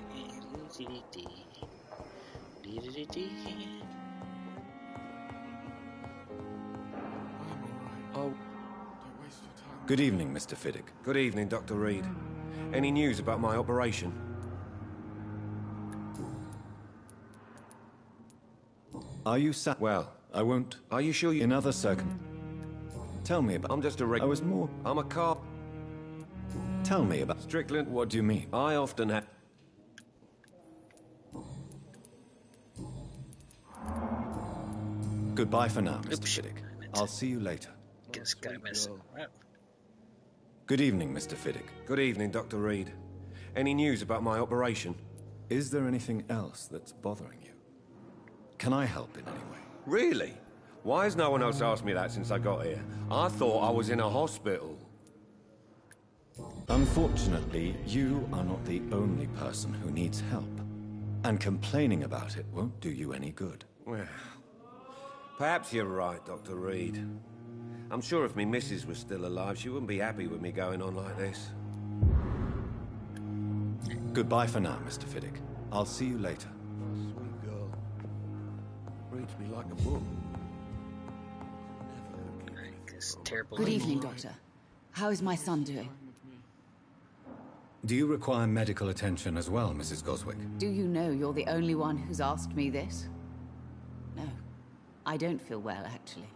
Oh. Good evening, Mr. Fiddick. Good evening, Dr. Reed. Any news about my operation? Are you Well, I won't. Are you sure you... In other Tell me about... I'm just a I was more... I'm a cop. Tell me about... Strickland. What do you mean? I often have... Goodbye for now, Mr. Fiddick. I'll see you later. This guy missing. Good evening, Mr. Fiddick. Good evening, Dr. Reed. Any news about my operation? Is there anything else that's bothering you? Can I help in any way? Really? Why has no one else asked me that since I got here? I thought I was in a hospital. Unfortunately, you are not the only person who needs help. And complaining about it won't do you any good. Well, perhaps you're right, Dr. Reed. I'm sure if me missus was still alive, she wouldn't be happy with me going on like this. Goodbye for now, Mr. Fiddick. I'll see you later. Sweet girl. Reads me like a book. Good evening, Doctor. How is my son doing? Do you require medical attention as well, Mrs. Goswick? Do you know you're the only one who's asked me this? No, I don't feel well, actually.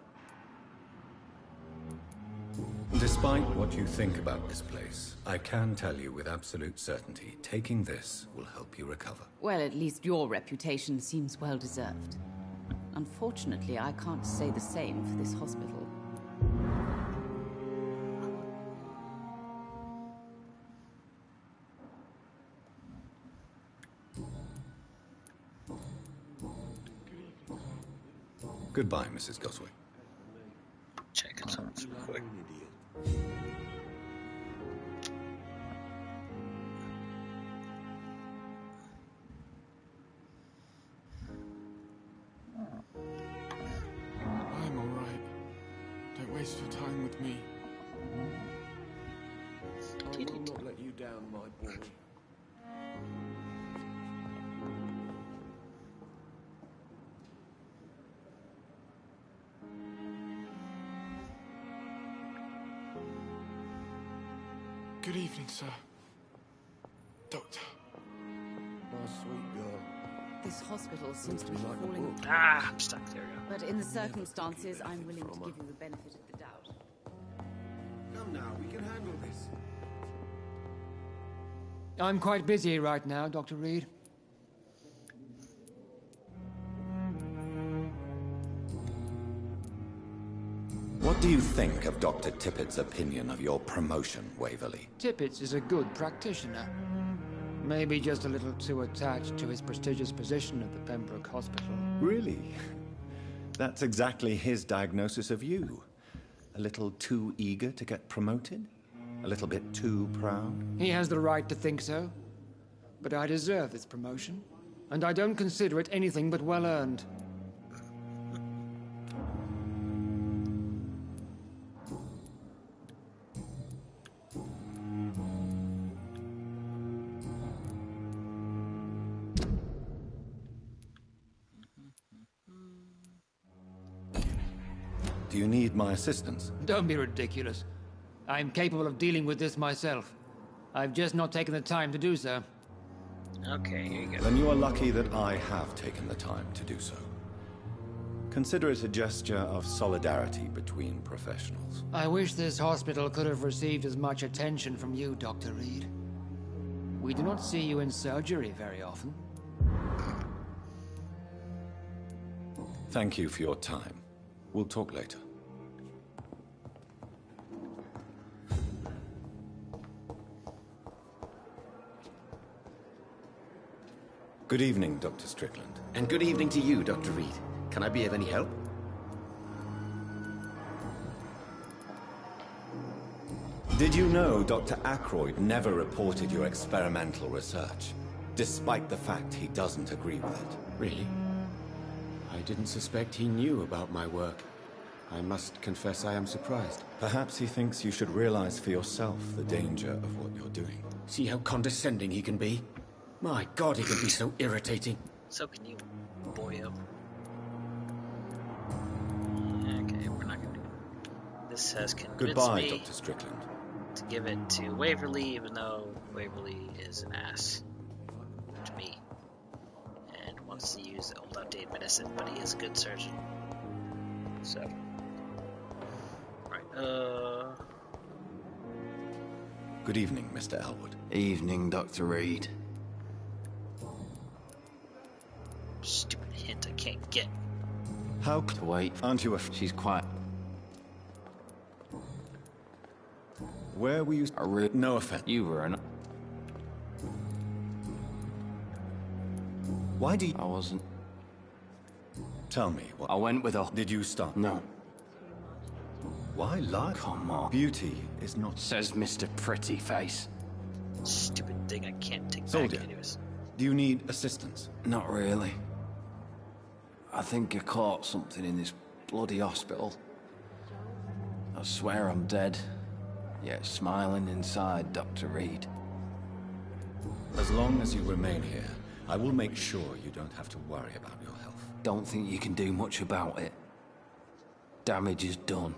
Despite what you think about this place, I can tell you with absolute certainty, taking this will help you recover. Well, at least your reputation seems well deserved. Unfortunately, I can't say the same for this hospital. Goodbye, Mrs. Goswick. Check it out real quick. I'm all right. Don't waste your time with me. I will not let you down, my boy. Good evening, sir. Doctor. My sweet girl. This hospital seems to be falling apart. Ah, I'm stuck. There we go. But in the circumstances, I'm willing to give you the benefit of the doubt. Come now, we can handle this. I'm quite busy right now, Dr. Reed. What do you think of Dr. Tippett's opinion of your promotion, Waverley? Tippett is a good practitioner. Maybe just a little too attached to his prestigious position at the Pembroke Hospital. Really? That's exactly his diagnosis of you. A little too eager to get promoted? A little bit too proud? He has the right to think so. But I deserve this promotion, and I don't consider it anything but well-earned. Do you need my assistance? Don't be ridiculous. I'm capable of dealing with this myself. I've just not taken the time to do so. Okay, here you go. Then you are lucky that I have taken the time to do so. Consider it a gesture of solidarity between professionals. I wish this hospital could have received as much attention from you, Dr. Reed. We do not see you in surgery very often. Thank you for your time. We'll talk later. Good evening, Dr. Strickland. And good evening to you, Dr. Reed. Can I be of any help? Did you know Dr. Ackroyd never reported your experimental research? despite the fact he doesn't agree with it. Really? I didn't suspect he knew about my work. I must confess I am surprised. Perhaps he thinks you should realize for yourself the danger of what you're doing. See how condescending he can be? My God, he can be so irritating. So can you, boyo. Okay, we're not gonna do it. This has convinced Goodbye, me Dr. Strickland. to give it to Waverly, even though Waverly is an ass to me and wants to use old outdated medicine, but he is a good surgeon. So, right. Good evening, Mr. Elwood. Evening, Dr. Reed. Stupid hint I can't get. How wait? Aren't you a? She's quite. Where were you? No offense. You were an. Why do you? I wasn't. Tell me what. I went with her. Did you stop? No. Why lie? Come on. Beauty is not. Says Mr. Pretty Face. Stupid thing I can't take Soldier. back anyways. Do you need assistance? Not really. I think I caught something in this bloody hospital. I swear I'm dead. Yet smiling inside, Dr. Reed. As long as you remain here, I will make sure you don't have to worry about your health. Don't think you can do much about it. Damage is done.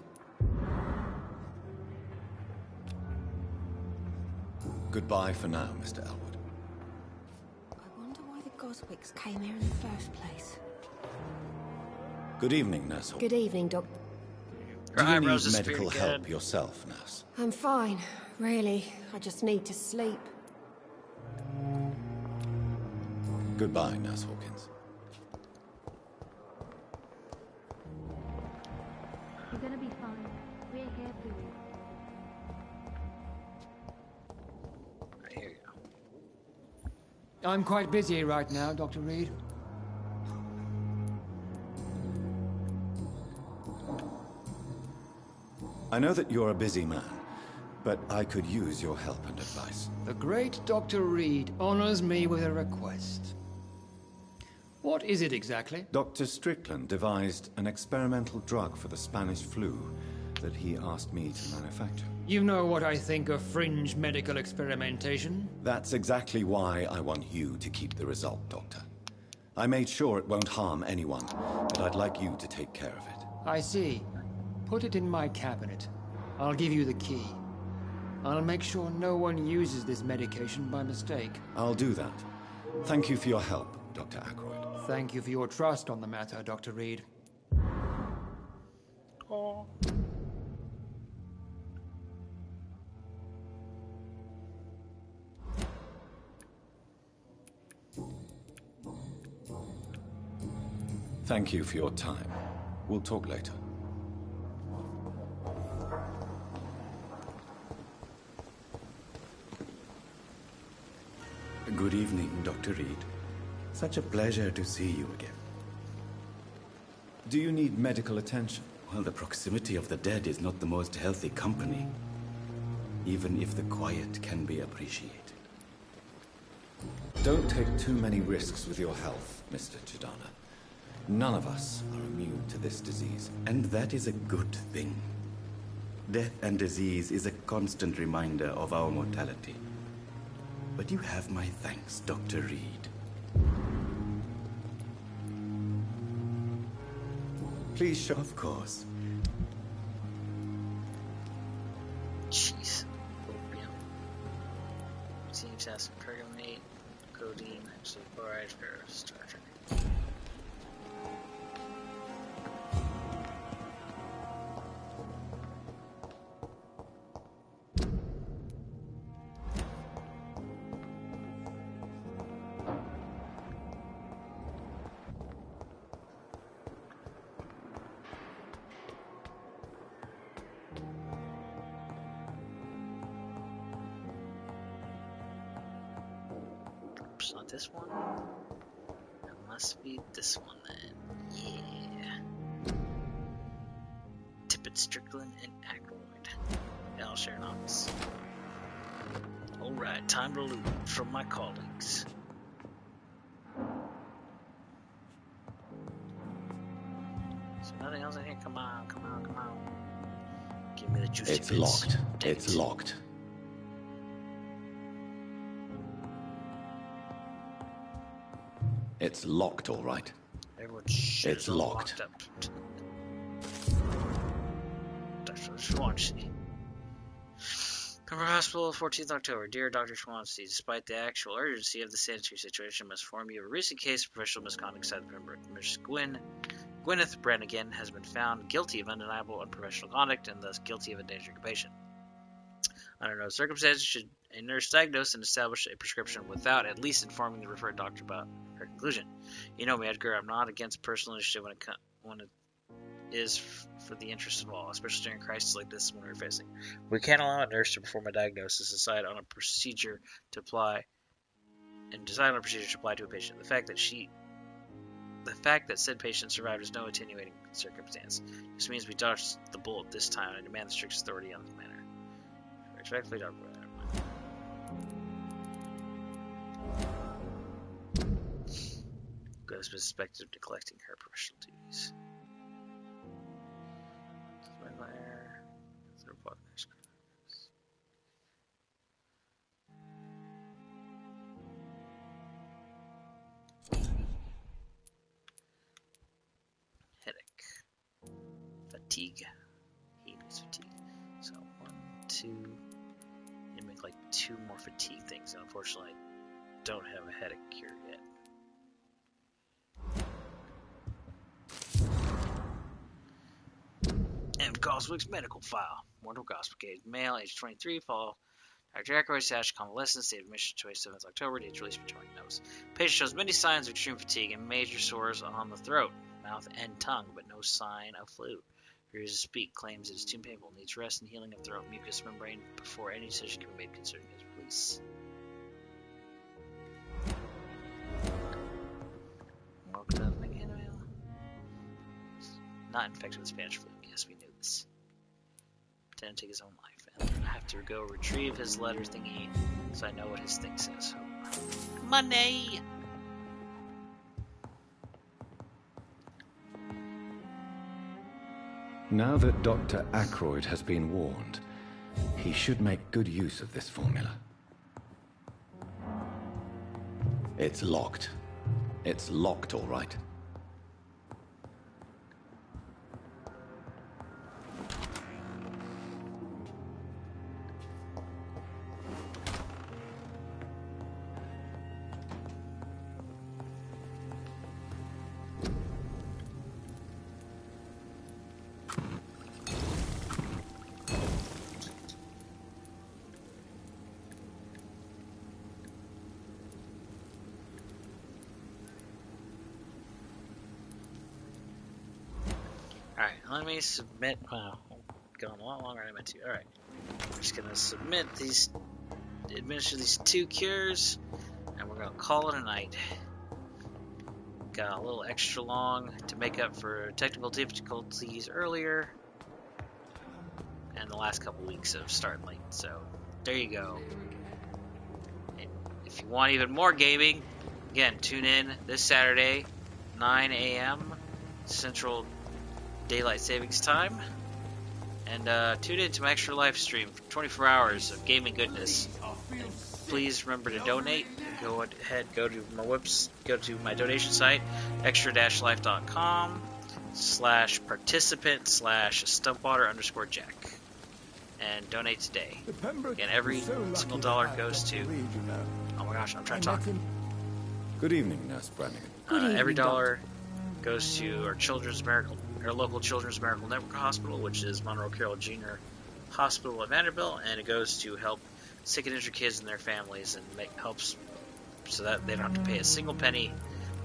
Goodbye for now, Mr. Elwood. I wonder why the Goswicks came here in the first place. Good evening, Nurse Hall. Good evening, Doc. Do you need eyebrows medical disappeared help again. yourself, Nurse? I'm fine, really. I just need to sleep. Goodbye, Nurse Hawkins. You're gonna be fine. We're here for you. Right, here you go. I'm quite busy right now, Dr. Reed. I know that you're a busy man, but I could use your help and advice. The great Dr. Reed honors me with a request. What is it exactly? Dr. Strickland devised an experimental drug for the Spanish flu that he asked me to manufacture. You know what I think of fringe medical experimentation? That's exactly why I want you to keep the result, Doctor. I made sure it won't harm anyone, but I'd like you to take care of it. I see. Put it in my cabinet. I'll give you the key. I'll make sure no one uses this medication by mistake. I'll do that. Thank you for your help, Dr. Ackroyd. Thank you for your trust on the matter, Dr. Reed. Oh. Thank you for your time. We'll talk later. Good evening, Dr. Reed. Such a pleasure to see you again. Do you need medical attention? Well, the proximity of the dead is not the most healthy company, even if the quiet can be appreciated. Don't take too many risks with your health, Mr. Chidana. None of us are immune to this disease. And that is a good thing. Death and disease is a constant reminder of our mortality. But you have my thanks, Dr. Reed. Please show... Of course. Jeez. Opium. Seems to have some pergamate, codeine, actually chloride for starter. Not this one. It must be this one then. Yeah. Tippett, Strickland, and Ackroyd. Al Shernox. Alright, time to loot from my colleagues. Come on, come on, come on. Give me the juicy It's bits. locked. Take It's it. locked. It's locked, all right. Everyone's shit It's is all locked. locked up. Dr. Swansea. Pembroke Hospital, 14th October. Dear Dr. Swansea, despite the actual urgency of the sanitary situation, I must inform you of a recent case of professional misconduct inside the Pembroke. Miss Gwyneth Brannigan has been found guilty of undeniable unprofessional conduct and thus guilty of endangering a patient. Under no circumstances should a nurse diagnose and establish a prescription without at least informing the referred doctor about her conclusion. You know me, Edgar. I'm not against personal initiative when it is for the interest of all, especially during crises like this one we're facing. We can't allow a nurse to perform a diagnosis, decide on a procedure to apply to a patient. The fact that said patient survived is no attenuating circumstance. This means we dodged the bullet this time and demand the strictest authority on this matter. Respectfully, Dr. Has been suspected of neglecting her professional duties. Headache. Fatigue. He needs fatigue. So 1, 2. You make like 2 more fatigue things, and unfortunately I don't have a headache cure yet. And Goswick's medical file. Mortal Goswick, male, age 23, fall. Dr. Ackroyd, stash convalescence, date of admission 27th October, date release returning notes. Patient shows many signs of extreme fatigue and major sores on the throat, mouth, and tongue, but no sign of flu. Refuses to speak, claims it is too painful, needs rest and healing of throat mucous membrane before any decision can be made concerning his release. Not infected with Spanish flu. Yes, we knew this. Pretend to take his own life. And I have to go retrieve his letter thingy so I know what his thing says. Money! Now that Dr. Ackroyd has been warned, he should make good use of this formula. It's locked. It's locked, all right. Alright, let me submit. Wow, going a lot longer than I meant to. Alright, I'm just gonna submit these, administer these 2 cures, and we're gonna call it a night. Got a little extra long to make up for technical difficulties earlier, and the last couple weeks of starting late. So, there you go. And if you want even more gaming, again, tune in this Saturday, 9 a.m. Central Daylight Savings Time, and tune in to my extra live stream for 24 hours of gaming goodness. And please remember to donate. Go ahead, go to my donation site, extra-life.com/participant/Stumpwater_Jack, and donate today. Again, every single dollar goes to. Oh my gosh, I'm trying to talk. Good evening, Nurse Brannigan. Every dollar goes to our local Children's Miracle Network Hospital, which is Monroe Carroll Jr. Hospital at Vanderbilt, and it goes to help sick and injured kids and their families, and helps so that they don't have to pay a single penny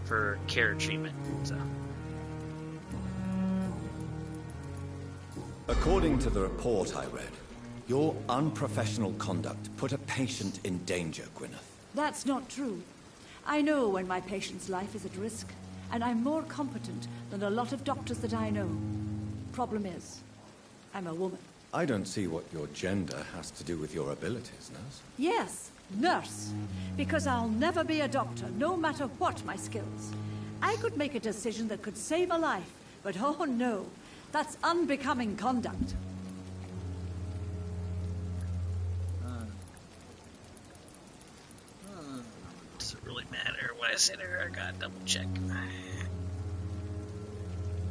for care and treatment. So. According to the report I read, your unprofessional conduct put a patient in danger, Gwyneth. That's not true. I know when my patient's life is at risk, and I'm more competent than a lot of doctors that I know. Problem is, I'm a woman. I don't see what your gender has to do with your abilities, nurse. Yes, nurse. Because I'll never be a doctor, no matter what my skills. I could make a decision that could save a life, but oh no. That's unbecoming conduct. Does it really matter what I say to her? I gotta double check.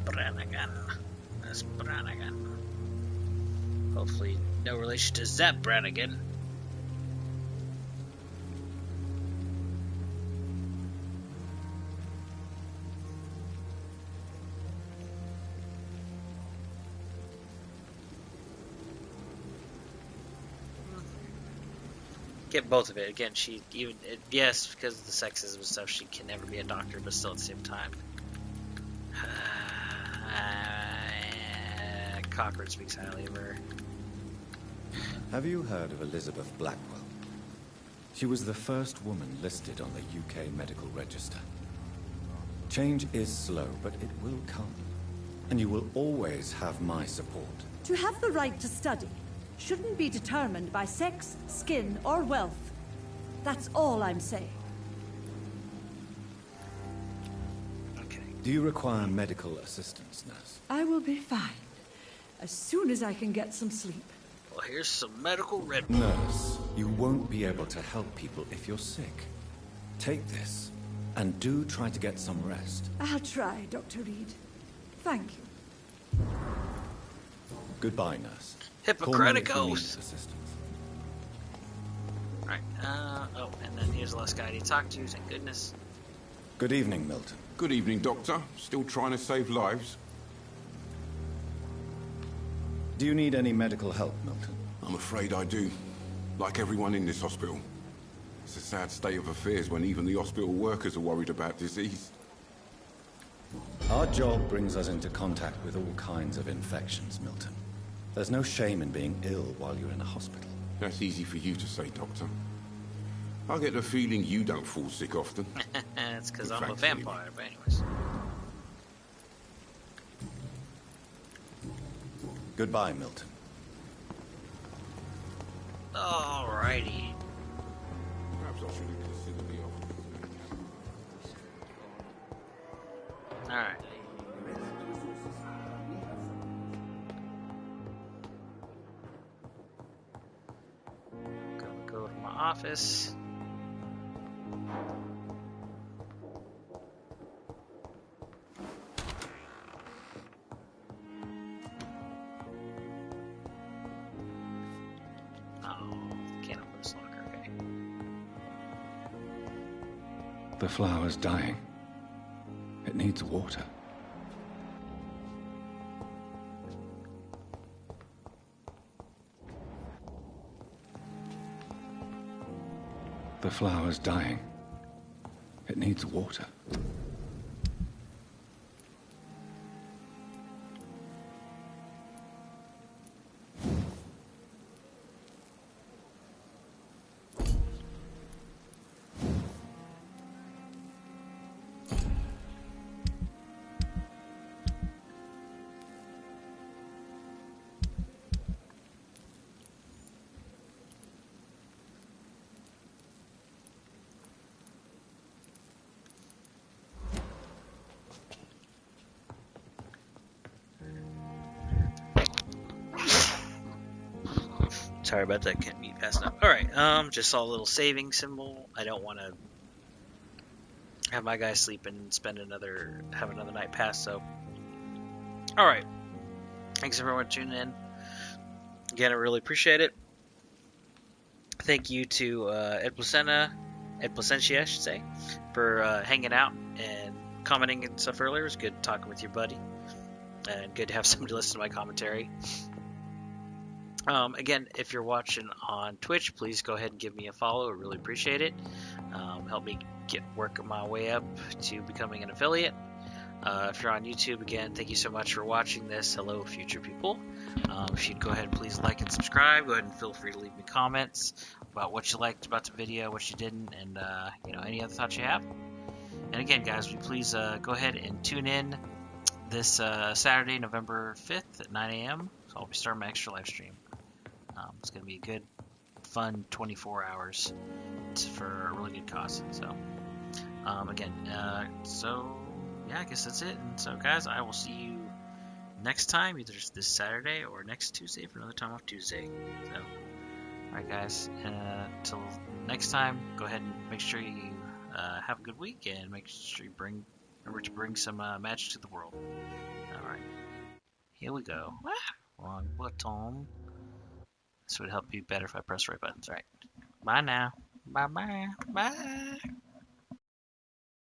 Brannigan. That's Brannigan. Hopefully, no relation to Zep Brannigan. Get both of it. Again, she even yes, because of the sexism and stuff, she can never be a doctor, but still at the same time. Cochran speaks highly of her. Have you heard of Elizabeth Blackwell? She was the first woman listed on the UK medical register. Change is slow, but it will come. And you will always have my support. To have the right to study shouldn't be determined by sex, skin, or wealth. That's all I'm saying. Do you require medical assistance, nurse? I will be fine. As soon as I can get some sleep. Well, here's some medical Red Bull. Nurse, you won't be able to help people if you're sick. Take this, and do try to get some rest. I'll try, Dr. Reed. Thank you. Goodbye, nurse. Hippocratic Call me if you need oath. assistance. Right. Oh, and then here's the last guy I need to talk to. Thank goodness. Good evening, Milton. Good evening, Doctor. Still trying to save lives? Do you need any medical help, Milton? I'm afraid I do. Like everyone in this hospital. It's a sad state of affairs when even the hospital workers are worried about disease. Our job brings us into contact with all kinds of infections, Milton. There's no shame in being ill while you're in a hospital. That's easy for you to say, Doctor. I get the feeling you don't fall sick often. It's because In I'm a fact, vampire, but anyways. Goodbye, Milton. Alrighty. Perhaps I should have considered the offer. Alright. Gonna go to my office. Can't open this locker, okay. The flower's dying. It needs water. The flower's dying. It needs water. Sorry about that, can't be fast enough. Alright, just saw a little saving symbol. I don't want to have my guy sleep and have another night pass, so. Alright. Thanks everyone for tuning in. Again, I really appreciate it. Thank you to Ed Placentia, I should say, for hanging out and commenting and stuff earlier. It was good talking with your buddy. And good to have somebody listen to my commentary. Again, if you're watching on Twitch, please go ahead and give me a follow. I really appreciate it. Help me work my way up to becoming an affiliate. If you're on YouTube, again, thank you so much for watching this. Hello, future people. If you'd go ahead and please like and subscribe, go ahead and feel free to leave me comments about what you liked about the video, what you didn't, and any other thoughts you have. And again, guys, would you please go ahead and tune in this Saturday, November 5th at 9 a.m. So I'll be starting my extra live stream. It's going to be a good, fun 24 hours for a really good cause. So, again, so yeah, I guess that's it. And so, guys, I will see you next time, either this Saturday or next Tuesday for another Time Off Tuesday. So, alright guys, till next time, go ahead and make sure you have a good week and make sure you remember to bring some magic to the world. Alright, here we go. Wrong button. This would help you better if I press the right buttons. Alright, bye now. Bye.